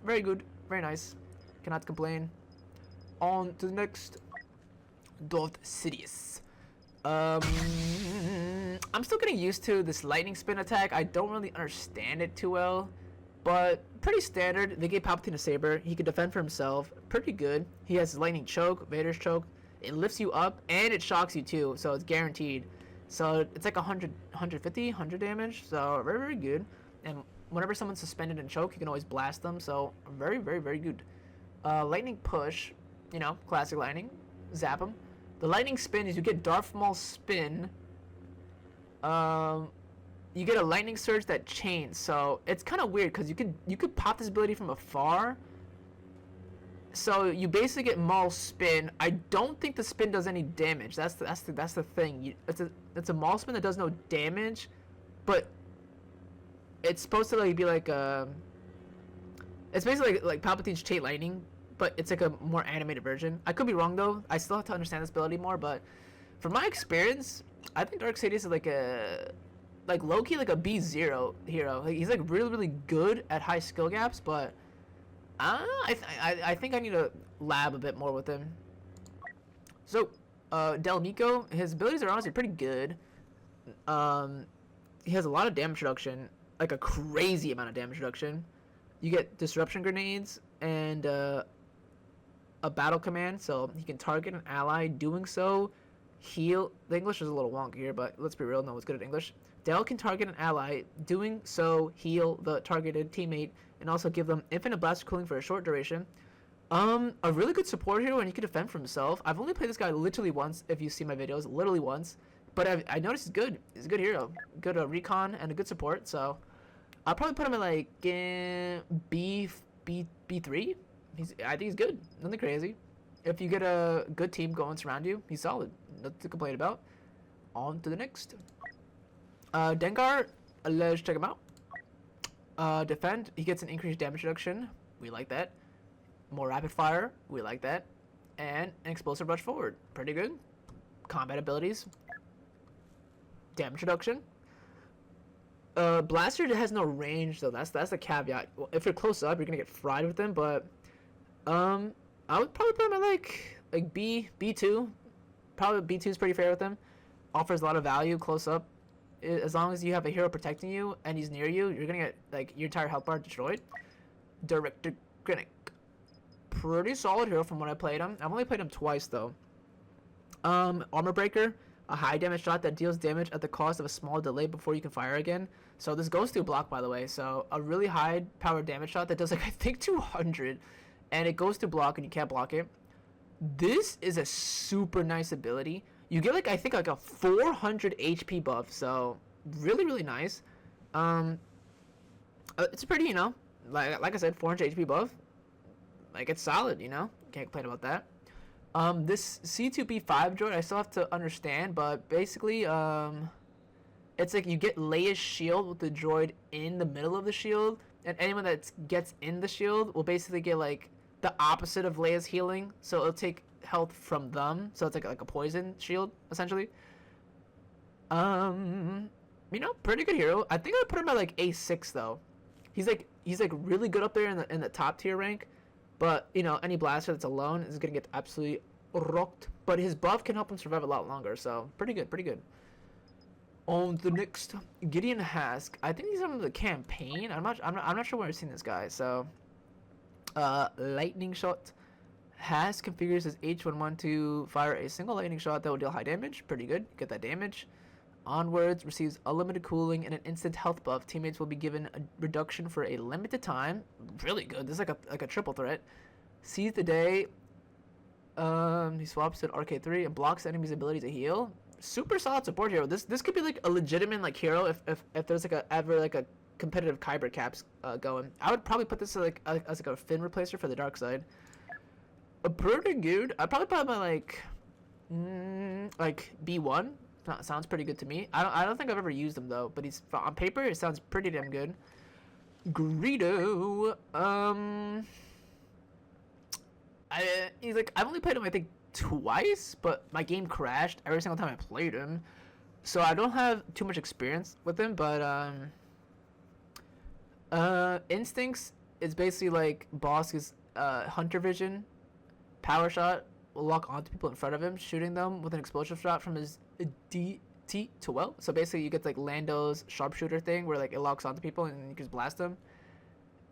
[SPEAKER 1] Very good, very nice. Cannot complain. On to the next, Darth Sidious. I'm still getting used to this lightning spin attack. I don't really understand it too well, but pretty standard. They gave Palpatine a saber. He can defend for himself. Pretty good. He has lightning choke, Vader's choke. It lifts you up and it shocks you too, so it's guaranteed. So it's like 100 damage. So very, very good. And whenever someone's suspended and choke, you can always blast them. So very, very, very good. Lightning push, you know, classic lightning. Zap them. The lightning spin is you get Darth Maul's spin. You get a lightning surge that chains, so it's kind of weird because you could pop this ability from afar. So you basically get Maul's spin. I don't think the spin does any damage. That's the thing. It's a Maul spin that does no damage, but it's supposed to like be like it's basically like Palpatine's chain lightning, but it's like a more animated version. I could be wrong though. I still have to understand this ability more, but from my experience, I think Darth Sidious is like low-key like a B0 hero. Like, he's like really, really good at high skill gaps, but I think I need to lab a bit more with him. So Del Meeko, his abilities are honestly pretty good. He has a lot of damage reduction, like a crazy amount of damage reduction. You get disruption grenades and a battle command, so he can target an ally. Doing so, heal. The English is a little wonky here, but let's be real, no one's good at English. Del can target an ally. Doing so, heal the targeted teammate and also give them infinite blast cooling for a short duration. A really good support hero, and he can defend for himself. I've only played this guy literally once, if you see my videos, literally once. But I noticed he's good. He's a good hero. Good recon and a good support, so I'll probably put him at like B3. I think he's good. Nothing crazy. If you get a good team going around you, he's solid. Nothing to complain about. On to the next. Dengar, let's check him out. Defend, he gets an increased damage reduction. We like that. More rapid fire. We like that. And an explosive rush forward. Pretty good. Combat abilities. Damage reduction. Blaster has no range, though. That's the caveat. Well, if you're close up, you're gonna get fried with them. But I would probably put him at like B2. Probably B2 is pretty fair with him. Offers a lot of value close up. As long as you have a hero protecting you and he's near you, you're gonna get like your entire health bar destroyed. Director Grinnick. Pretty solid hero from when I played him. I've only played him twice though. Armor Breaker, a high damage shot that deals damage at the cost of a small delay before you can fire again. So this goes through block, by the way. So a really high power damage shot that does like I think 200, and it goes through block and you can't block it. This is a super nice ability. You get like I think like a 400 HP buff, so really nice. It's pretty, you know, like I said, 400 HP buff. Like it's solid, you know. Can't complain about that. This C2B5 droid I still have to understand, but basically it's like you get Leia's shield with the droid in the middle of the shield, and anyone that gets in the shield will basically get like the opposite of Leia's healing, so it'll take health from them, so it's like a poison shield essentially. You know, pretty good hero. I think I would put him at like A6 though. He's like really good up there in the top tier rank, but you know, any blaster that's alone is gonna get absolutely rocked. But his buff can help him survive a lot longer, so pretty good. On the next, Gideon Hask. I think he's on the campaign. I'm not sure where I've seen this guy. So, lightning shot. Hask configures his H11 to fire a single lightning shot that will deal high damage. Pretty good. Get that damage. Onwards, receives unlimited cooling and an instant health buff. Teammates will be given a reduction for a limited time. Really good. This is like a triple threat. Seize the day. He swaps to an RK3 and blocks enemies' ability to heal. Super solid support hero. This could be like a legitimate like hero if there's like a competitive Kyber caps going. I would probably put this as like a Finn replacer for the dark side. Pretty good. I'd probably put him at like B1. Sounds pretty good to me. I don't think I've ever used him though, but he's on paper it sounds pretty damn good. Greedo. He's like I've only played him I think twice, but my game crashed every single time I played him, so I don't have too much experience with him. But instincts is basically like Bosk's hunter vision. Power shot will lock onto people in front of him, shooting them with an explosive shot from his DT-12. So basically you get like Lando's sharpshooter thing where like it locks onto people and you can just blast them.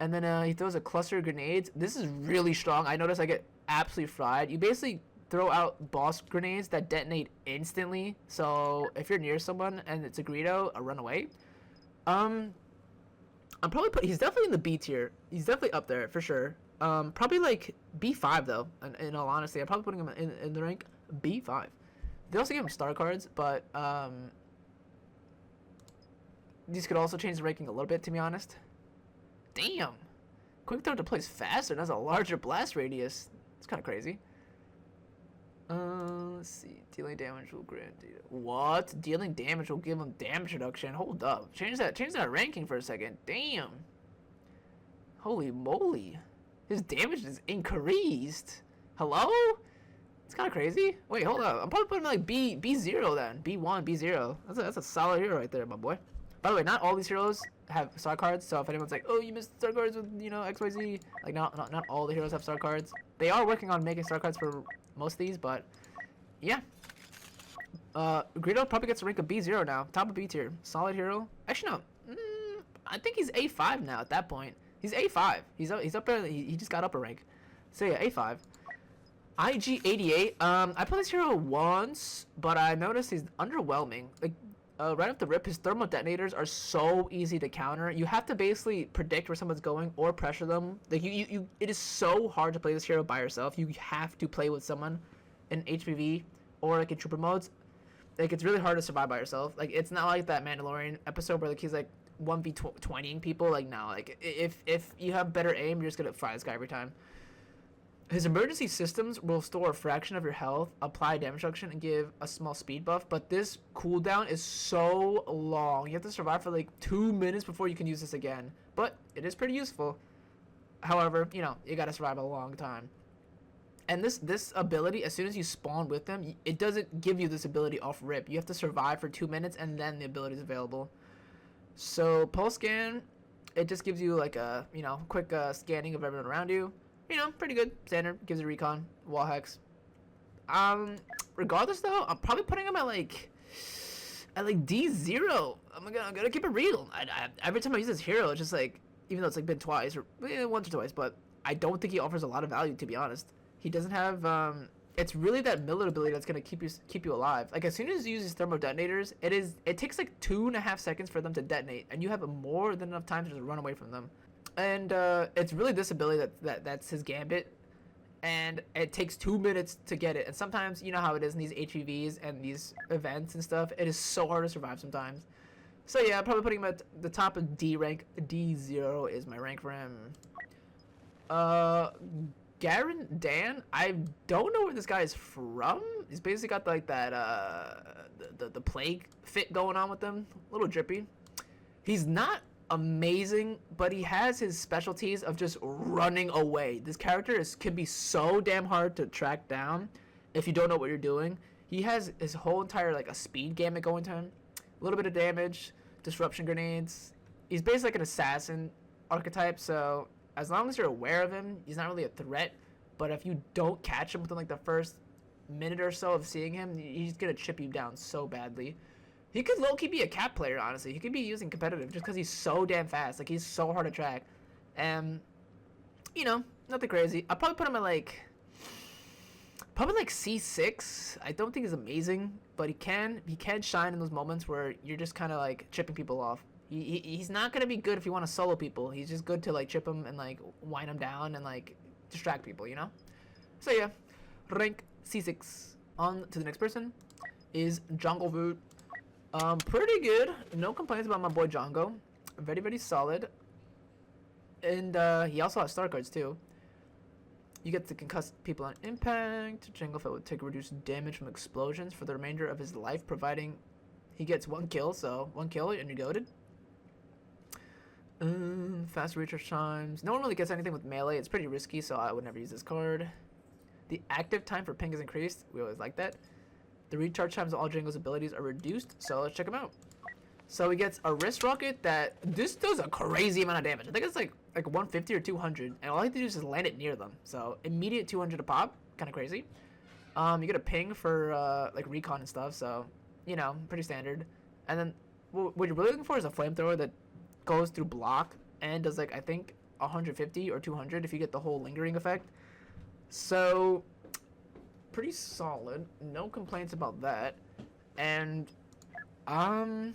[SPEAKER 1] And then he throws a cluster of grenades. This is really strong. I notice I get absolutely fried. You basically throw out boss grenades that detonate instantly. So if you're near someone and it's a Greedo, run away. I'm probably he's definitely in the B tier. He's definitely up there for sure. Probably like B5 though. In all honesty, I'm probably putting him in the rank B5. They also give him star cards, but these could also change the ranking a little bit, to be honest. Damn, quick throw deploys faster and has a larger blast radius. It's kind of crazy. Let's see. Dealing damage will grant. What? Dealing damage will give him damage reduction. Hold up. Change that ranking for a second. Damn. Holy moly. His damage is increased. Hello? It's kind of crazy. Wait, hold up. I'm probably putting him like B0 then. B1, B0. That's a solid hero right there, my boy. By the way, not all these heroes have star cards, so if anyone's like, oh, you missed star cards with, you know, XYZ, like, not all the heroes have star cards. They are working on making star cards for most of these, but, yeah. Greedo probably gets a rank of B0 now. Top of B tier. Solid hero. Actually, no. I think he's A5 now at that point. He's A5. He's up there. He just got up a rank. So, yeah, A5. IG88. I played this hero once, but I noticed he's underwhelming. Like, right off the rip, his thermal detonators are so easy to counter. You have to basically predict where someone's going or pressure them. Like it is so hard to play this hero by yourself. You have to play with someone in HvV or like in trooper modes. Like it's really hard to survive by yourself. Like it's not like that Mandalorian episode where like he's like 1v20ing people. Like no, like if you have better aim, you're just gonna fry this guy every time. His emergency systems will store a fraction of your health, apply damage reduction, and give a small speed buff. But this cooldown is so long. You have to survive for like 2 minutes before you can use this again. But it is pretty useful. However, you know, you gotta survive a long time. And this ability, as soon as you spawn with them, it doesn't give you this ability off rip. You have to survive for 2 minutes, and then the ability is available. So pulse scan, it just gives you like a, you know, quick scanning of everyone around you. You know, pretty good. Standard. Gives you recon. Wall hex. Regardless though, I'm probably putting him at like D0. I'm gonna keep it real. Every time I use this hero, it's just like, even though it's like been twice or once or twice, but I don't think he offers a lot of value, to be honest. He doesn't have it's really that millet ability that's gonna keep you alive. Like as soon as you use these thermo detonators, it takes like 2.5 seconds for them to detonate, and you have more than enough time to just run away from them. And it's really this ability that's his gambit, and it takes 2 minutes to get it. And sometimes, you know how it is in these HvVs and these events and stuff, it is so hard to survive sometimes. So yeah, I'm probably putting him at the top of D rank. D0 is my rank for him. Garen Dan, I don't know where this guy is from. He's basically got like that the plague fit going on with him, a little drippy. He's not amazing, but he has his specialties of just running away. This character can be so damn hard to track down if you don't know what you're doing. He has his whole entire like a speed gamut going to him, a little bit of damage, disruption grenades. He's basically like an assassin archetype, so as long as you're aware of him, he's not really a threat. But if you don't catch him within like the first minute or so of seeing him, he's gonna chip you down so badly. He could low-key be a cap player, honestly. He could be using competitive just because he's so damn fast. Like, he's so hard to track. And, you know, nothing crazy. I'll probably put him at, like, C6. I don't think he's amazing, but he can shine in those moments where you're just kind of, like, chipping people off. He's not going to be good if you want to solo people. He's just good to, like, chip them and, like, wind them down and, like, distract people, you know? So, yeah. Rank C6. On to the next person is Jango Fett. Pretty good. No complaints about my boy Jango. Very, very solid. And he also has star cards too. You get to concuss people on impact. Jango Fett will take reduced damage from explosions for the remainder of his life, providing he gets 1 kill. So 1 kill and you're goated. Fast recharge times. No one really gets anything with melee. It's pretty risky, so I would never use this card. The active time for ping is increased. We always like that. The recharge times of all Jango's abilities are reduced, so let's check him out. So he gets a wrist rocket that this does a crazy amount of damage. I think it's like 150 or 200, and all I have to do is just land it near them. So immediate 200 a pop, kind of crazy. You get a ping for like recon and stuff, so you know, pretty standard. And then what you're really looking for is a flamethrower that goes through block and does like I think 150 or 200 if you get the whole lingering effect. So pretty solid. No complaints about that. And I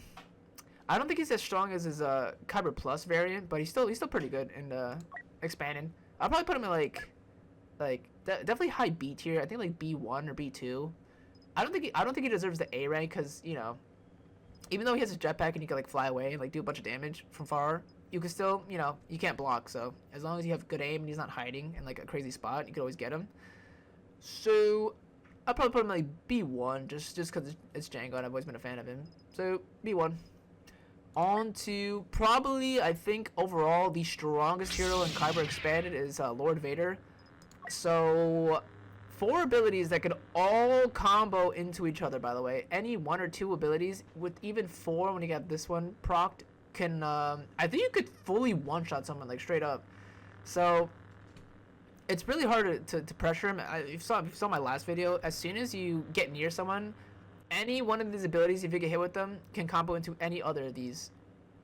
[SPEAKER 1] don't think he's as strong as his Kyber Plus variant, but he's still pretty good in expanded. I'll probably put him at definitely high B tier. I think like B1 or B2. I don't think he deserves the A rank because, you know, even though he has a jetpack and he can like fly away and like do a bunch of damage from far, you can still, you know, you can't block. So as long as you have good aim and he's not hiding in like a crazy spot, you can always get him. So I'll probably put him like B1 just because it's Jango and I've always been a fan of him. So B1. On to probably, I think, overall the strongest hero in Kyber Expanded is Lord Vader. So 4 abilities that can all combo into each other, by the way. Any 1 or 2 abilities, with even 4 when you get this one procced, can, I think you could fully one-shot someone, like, straight up. So it's really hard to pressure him. If you saw my last video, as soon as you get near someone, any one of these abilities, if you get hit with them, can combo into any other of these.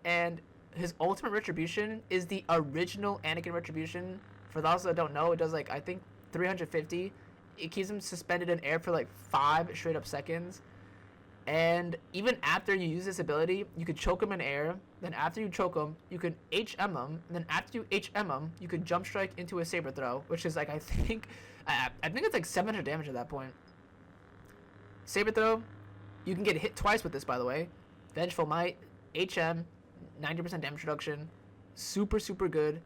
[SPEAKER 1] And his ultimate retribution is the original Anakin retribution. For those that don't know, it does like, I think, 350. It keeps him suspended in air for like 5 straight up seconds. And even after you use this ability, you could choke him in air. Then after you choke him, you can HM him. And then after you HM him, you could jump strike into a saber throw, which is like, I think it's like 700 damage at that point. Saber throw, you can get hit twice with this, by the way. Vengeful Might, HM, 90% damage reduction. Super, super good.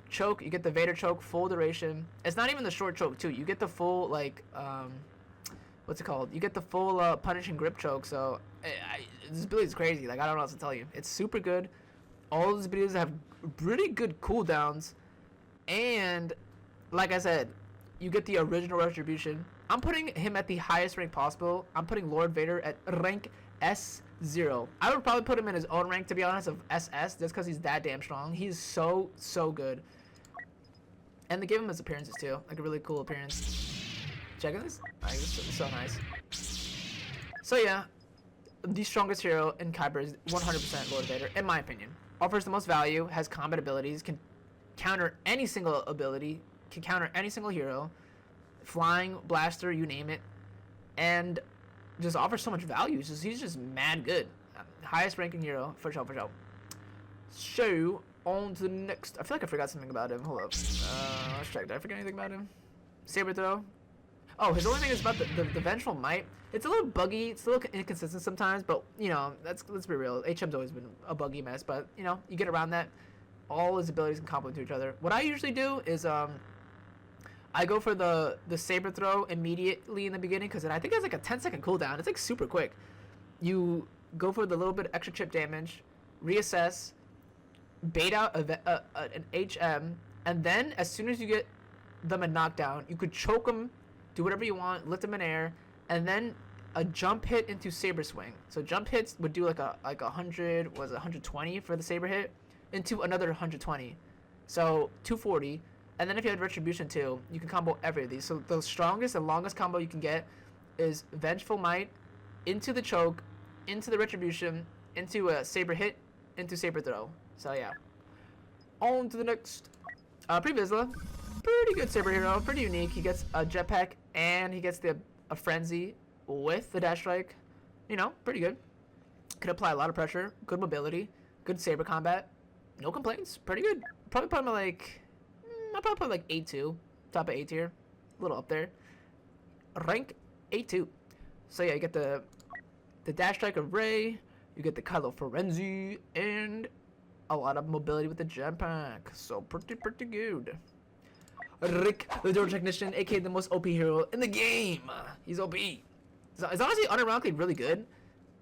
[SPEAKER 1] choke. You get the Vader choke, full duration. It's not even the short choke too. You get the full like what's it called? You get the full punishing grip choke. So this ability is crazy. Like I don't know what else to tell you. It's super good. All these abilities have pretty good cooldowns, and like I said, you get the original retribution. I'm putting him at the highest rank possible. I'm putting Lord Vader at rank S0. I would probably put him in his own rank, to be honest, of SS, just because he's that damn strong. He's so good. And they gave him his appearances too, like a really cool appearance. Checking this? It's so nice. So yeah, the strongest hero in Kyber is 100% Lord Vader, in my opinion. Offers the most value, has combat abilities, can counter any single ability, can counter any single hero, flying, blaster, you name it, and just offers so much value. He's just mad good. Highest ranking hero, for sure. So, on to the next. I feel like I forgot something about him. Hold up. Let's check. Did I forget anything about him? Saber throw. Oh, his only thing is about the Vengeful Might. It's a little buggy. It's a little inconsistent sometimes, but, you know, let's be real. HM's always been a buggy mess, but, you know, you get around that. All his abilities can complement to each other. What I usually do is, I go for the saber throw immediately in the beginning because I think it's like a 10-second cooldown. It's like super quick. You go for the little bit of extra chip damage, reassess, bait out an HM, and then as soon as you get them a knockdown, you could choke them, do whatever you want, lift them in air, and then a jump hit into saber swing. So jump hits would do like a 120 for the saber hit into another 120. So 240. And then if you had Retribution too, you can combo every of these. So the strongest and longest combo you can get is Vengeful Might into the choke, into the Retribution, into a saber hit, into saber throw. So yeah. On to the next. Pre Vizsla. Pretty good saber hero, pretty unique. He gets a jetpack and he gets a frenzy with the dash strike. You know, pretty good. Could apply a lot of pressure, good mobility, good saber combat. No complaints, pretty good. Probably put him at like, I'll probably put like A2, top of A tier, a little up there. Rank A2. So yeah, you get the dash strike of Rey, you get the Kylo Frenzy, and a lot of mobility with the jetpack. So pretty good. Rick, the door technician, aka the most OP hero in the game. He's OP. So it's honestly unironically really good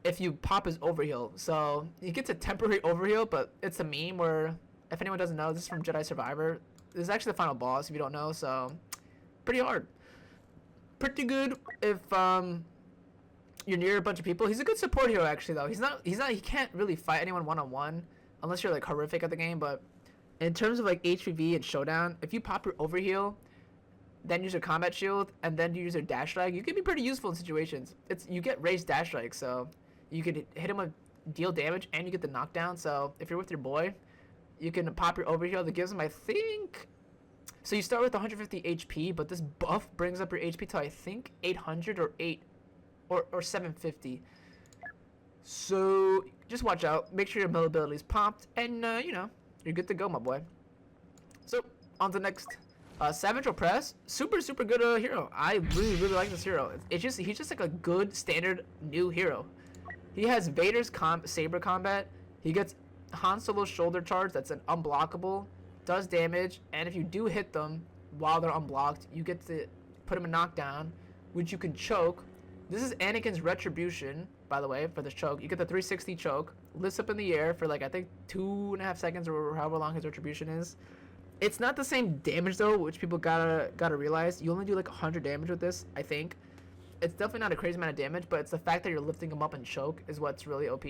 [SPEAKER 1] if you pop his overheal. So he gets a temporary overheal, but it's a meme where, if anyone doesn't know, this is from Jedi Survivor. This is actually the final boss if you don't know, so pretty hard. Pretty good if you're near a bunch of people. He's a good support hero actually though. He can't really fight anyone one-on-one unless you're like horrific at the game, but in terms of like HvV and Showdown, if you pop your overheal, then use your combat shield, and then you use your dash strike, you can be pretty useful in situations. You get raised dash strike, so you could hit him with deal damage and you get the knockdown. So if you're with your boy, you can pop your overheal that gives him, I think, so you start with 150 HP, but this buff brings up your HP to I think 800 or 750. So just watch out, make sure your mobility is popped, and you know, you're good to go, my boy. So on to the next. Savage Opress, super good hero. I really like this hero. He's just like a good standard new hero. He has Vader's saber combat. He gets Han Solo's shoulder charge. That's an unblockable, does damage, and if you do hit them while they're unblocked, you get to put him in knockdown, which you can choke. This is Anakin's Retribution, by the way, for this choke. You get the 360 choke, lifts up in the air for like I think 2.5 seconds or however long his Retribution is. It's not the same damage though, which people gotta realize. You only do like 100 damage with this, I think. It's definitely not a crazy amount of damage, but it's the fact that you're lifting him up and choke is what's really OP.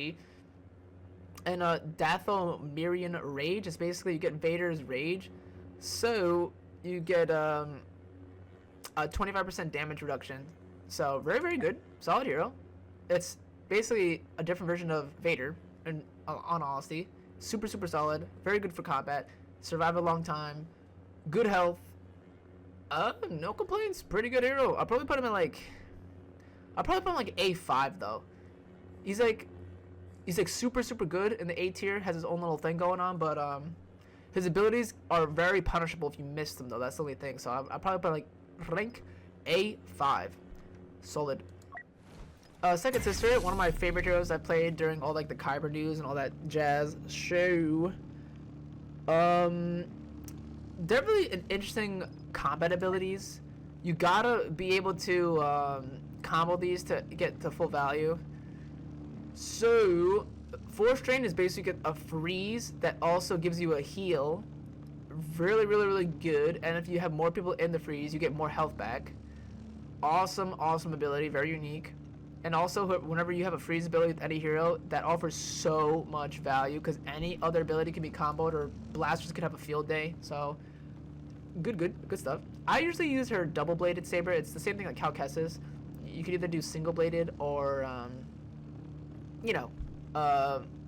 [SPEAKER 1] And Dathomirian Rage is basically you get Vader's Rage, so you get a 25% damage reduction. So very good, solid hero. It's basically a different version of Vader, in on honesty. Super solid, very good for combat. Survive a long time, good health, no complaints, pretty good hero. I'll probably put him in like A5 though. He's like super good in the A tier, has his own little thing going on, but his abilities are very punishable if you miss them though. That's the only thing. So I'll probably put like rank A5, solid. Second Sister, one of my favorite heroes I played during all like the Kyber news and all that jazz show. definitely an interesting combat abilities. You gotta be able to combo these to get to full value. So, Force Drain is basically a freeze that also gives you a heal. Really, really, really good. And if you have more people in the freeze, you get more health back. Awesome, awesome ability. Very unique. And also, whenever you have a freeze ability with any hero, that offers so much value because any other ability can be comboed or blasters could have a field day. So, good stuff. I usually use her double-bladed saber. It's the same thing like how Kestis. You could either do single-bladed or,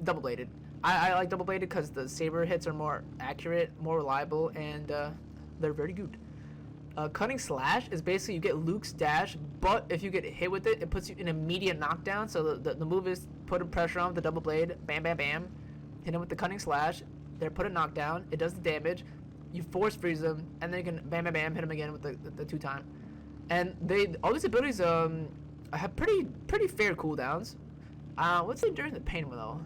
[SPEAKER 1] double-bladed. I like double-bladed because the saber hits are more accurate, more reliable, and they're very good. Cutting Slash is basically you get Luke's dash, but if you get hit with it, it puts you in immediate knockdown. So the move is put a pressure on with the double blade, bam, bam, bam. Hit him with the Cutting Slash. They're put a knockdown. It does the damage. You force freeze them, and then you can bam, bam, bam, hit him again with the 2-time. And all these abilities have pretty fair cooldowns. What's it during the pain though?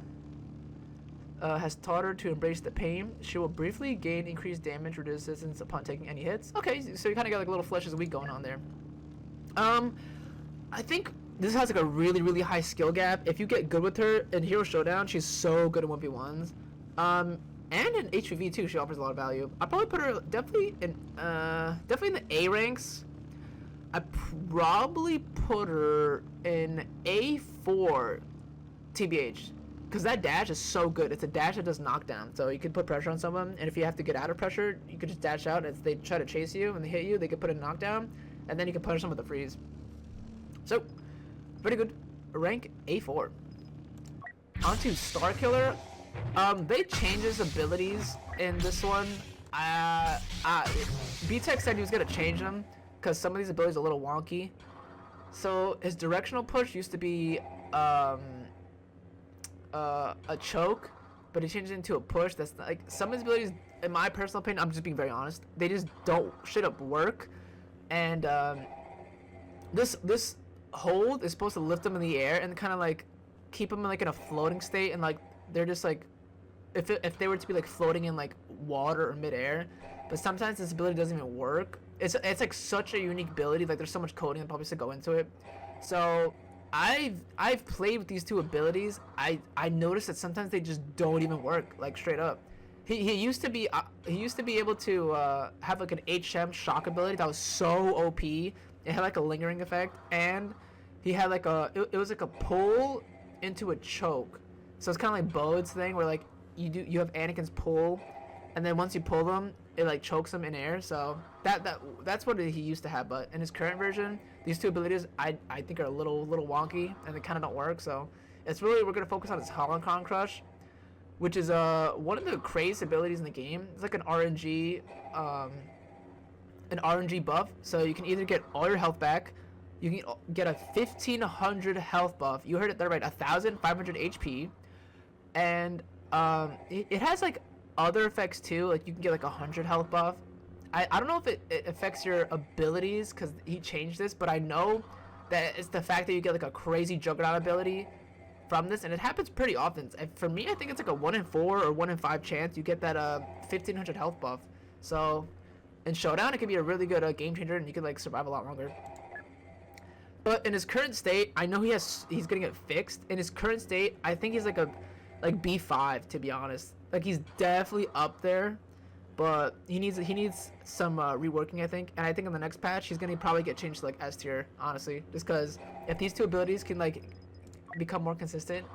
[SPEAKER 1] Has taught her to embrace the pain. She will briefly gain increased damage resistance upon taking any hits. Okay, so you kind of got like a little Flesh as a Weak going on there. I think this has like a really, really high skill gap. If you get good with her in Hero Showdown, she's so good at 1v1s. And in HvV too, she offers a lot of value. I'd probably put her definitely in the A ranks. I'd probably put her in A4 TBH. Because that dash is so good. It's a dash that does knockdown. So you can put pressure on someone, and if you have to get out of pressure, you can just dash out, and if they try to chase you and they hit you, they can put a knockdown, and then you can punish them with a freeze. So, pretty good. Rank A4. Onto Starkiller. They changed his abilities in this one. B-Tech said he was going to change them, because some of these abilities are a little wonky. So, his directional push used to be, a choke, but he changed it into a push. That's like some of his abilities, in my personal opinion, I'm just being very honest, they just don't straight up work. And this hold is supposed to lift them in the air and kind of like keep them like in a floating state, and like they're just like if they were to be like floating in like water or midair. But sometimes this ability doesn't even work. It's like such a unique ability. Like there's so much coding that probably should go into it. So I've played with these two abilities. I noticed that sometimes they just don't even work, like straight up. He used to be able to have like an HM shock ability that was so OP. It had like a lingering effect, and he had like it was like a pull into a choke. So it's kind of like Bode's thing, where like you have Anakin's pull, and then once you pull them, it like chokes him in air. So that's what he used to have. But in his current version, these two abilities I think are a little wonky, and they kind of don't work. So it's really, we're gonna focus on his Holocron Crush, which is one of the crazy abilities in the game. It's like an RNG buff. So you can either get all your health back, you can get a 1500 health buff. You heard it there right, 1500 HP, and it has like other effects too. Like you can get like 100 health buff. I don't know if it affects your abilities because he changed this, but I know that it's the fact that you get like a crazy Juggernaut ability from this, and it happens pretty often. And for me, I think it's like a 1 in 4 or 1 in 5 chance you get that 1500 health buff. So in Showdown, it can be a really good game changer, and you can like survive a lot longer. But in his current state, I know he's gonna get fixed. In his current state, I think he's like B5, to be honest. Like he's definitely up there, but he needs some reworking, I think. And I think in the next patch, he's gonna probably get changed to like S tier, honestly, just because if these two abilities can like become more consistent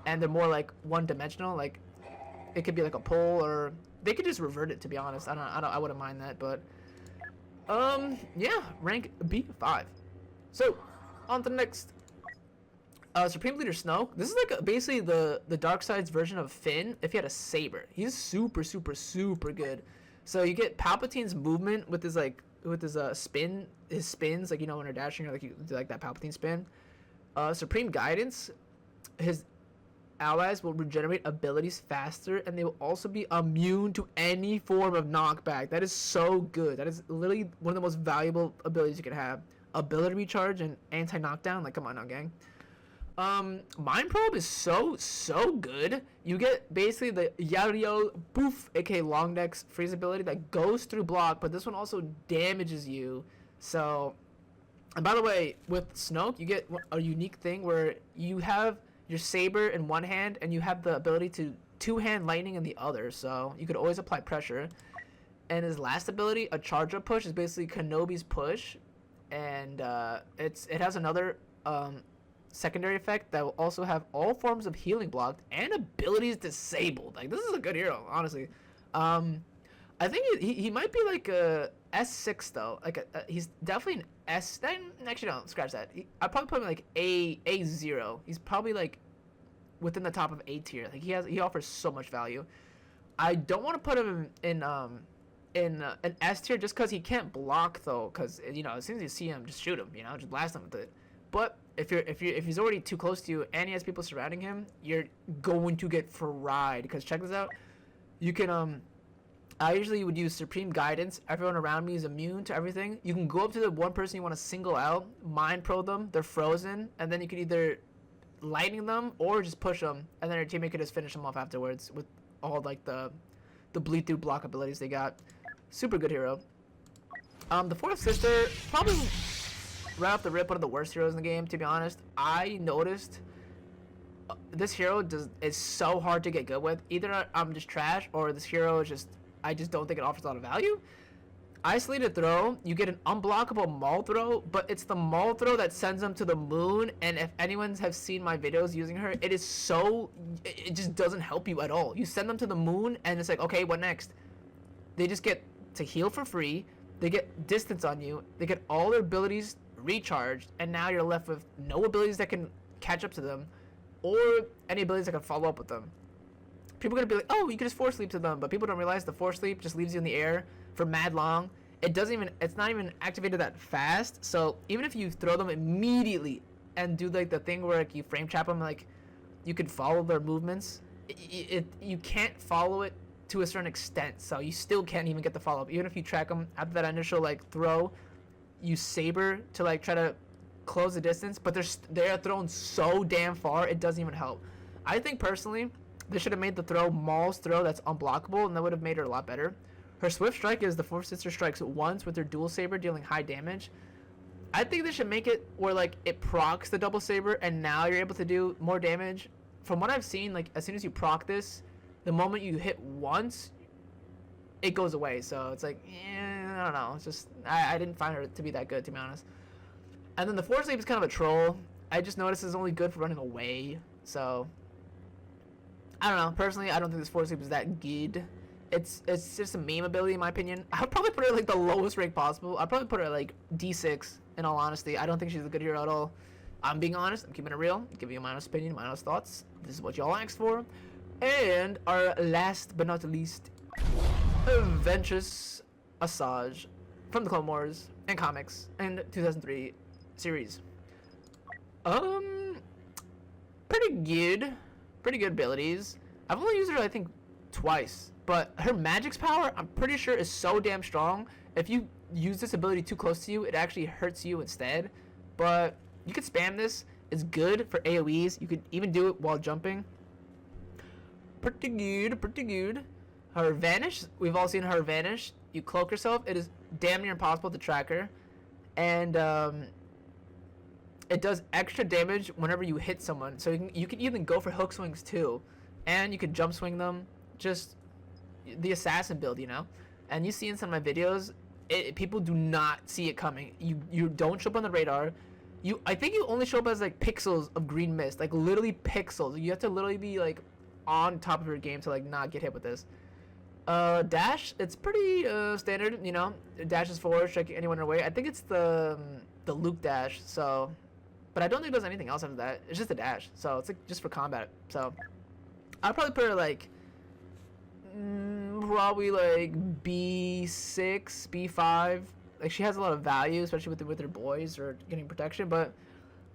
[SPEAKER 1] and they're more like one-dimensional, like it could be like a pull, or they could just revert it, to be honest. I wouldn't mind that. But yeah, rank B5. So on to the next. Supreme Leader Snoke. This is like basically the Darkseid's version of Finn if he had a saber. He's super good. So you get Palpatine's movement with his spin, his spins, like, you know, when you're dashing, or like you do like that Palpatine spin. Supreme Guidance. His allies will regenerate abilities faster, and they will also be immune to any form of knockback. That is so good. That is literally one of the most valuable abilities you can have. Ability recharge and anti-knockdown. Like, come on now, gang. Mind Probe is so good. You get basically the Yarael Poof, aka long neck's freeze ability that goes through block, but this one also damages you. So, and by the way, with Snoke, you get a unique thing where you have your saber in one hand and you have the ability to two-hand lightning in the other. So you could always apply pressure. And his last ability, a charge up push, is basically Kenobi's push, and it has another secondary effect that will also have all forms of healing blocked and abilities disabled. Like, this is a good hero, honestly. I think he might be like a S6 though. Like he's definitely an S. Actually, no, scratch that. I'd probably put him like A0. He's probably like within the top of A tier. Like he offers so much value. I don't want to put him in an S tier just because he can't block though. Because as soon as you see him, just shoot him. Just blast him with it. But if he's already too close to you and he has people surrounding him, you're going to get fried. Because check this out, you can I usually would use Supreme Guidance. Everyone around me is immune to everything. You can go up to the one person you want to single out, Mind Probe them, they're frozen, and then you can either lightning them or just push them, and then your teammate can just finish them off afterwards with all like the bleed through block abilities they got. Super good hero. The fourth sister, probably right off the rip, one of the worst heroes in the game, to be honest. I noticed this hero is so hard to get good with. Either I'm just trash, or this hero is just, I just don't think it offers a lot of value. Isolated throw, you get an unblockable maul throw, but it's the maul throw that sends them to the moon, and if anyone has seen my videos using her, it just doesn't help you at all. You send them to the moon, and it's like, okay, what next? They just get to heal for free, they get distance on you, they get all their abilities recharged, and now you're left with no abilities that can catch up to them, or any abilities that can follow up with them. People are gonna be like, oh, you can just force sleep to them, but people don't realize the force sleep just leaves you in the air for mad long. It's not even activated that fast. So even if you throw them immediately and do like the thing where like you frame trap them, like you can follow their movements, you can't follow it to a certain extent. So you still can't even get the follow up, even if you track them after that initial like throw. You saber to like try to close the distance, but they're thrown so damn far it doesn't even help. I think personally, they should have made the throw Maul's throw that's unblockable, and that would have made her a lot better. Her swift strike is the fourth sister strikes once with her dual saber, dealing high damage. I think they should make it where like it procs the double saber, and now you're able to do more damage. From what I've seen, like as soon as you proc this, the moment you hit once, it goes away. So it's like, I don't know. It's just I didn't find her to be that good, to be honest. And then the force leap is kind of a troll. I just noticed it's only good for running away. So I don't know. Personally, I don't think this force leap is that good. It's just a meme ability in my opinion. I would probably put her at like the lowest rank possible. I'd probably put her at like D6 in all honesty. I don't think she's a good hero at all. I'm being honest. I'm keeping it real. I'm giving you my honest opinion, my honest thoughts. This is what y'all asked for. And our last but not least, Ventress Asajj from the Clone Wars and comics and 2003 series. Pretty good abilities. I've only used her I think twice, but her magic's power I'm pretty sure is so damn strong. If you use this ability too close to you, it actually hurts you instead. But you could spam this. It's good for AoEs. You could even do it while jumping. Pretty good. Her vanish, we've all seen her vanish. You cloak yourself. It is damn near impossible to track her, and it does extra damage whenever you hit someone. So you can even go for hook swings too, and you can jump swing them. Just the assassin build, And you see in some of my videos, people do not see it coming. You don't show up on the radar. I think you only show up as like pixels of green mist, like literally pixels. You have to literally be like on top of your game to like not get hit with this. Dash, it's pretty standard, Dash is forward, striking anyone away. I think it's the Luke dash, so, but I don't think it does anything else after that. It's just a dash, so it's like just for combat. So I'd probably put her like probably like B6, B5. Like she has a lot of value, especially with her boys or getting protection, but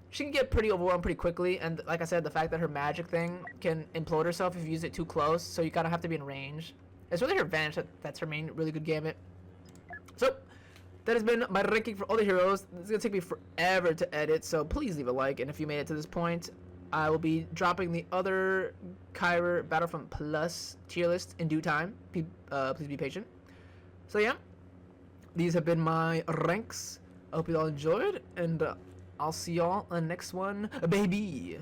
[SPEAKER 1] she can get pretty overwhelmed pretty quickly. And like I said, the fact that her magic thing can implode herself if you use it too close, so you kind of have to be in range. It's really her advantage that's her main really good gambit. So that has been my ranking for all the heroes. It's gonna take me forever to edit, so please leave a like. And if you made it to this point, I will be dropping the other Kyber Battlefront Plus tier list in due time. Please be patient. So yeah, these have been my ranks. I hope you all enjoyed, and I'll see y'all on the next one, baby.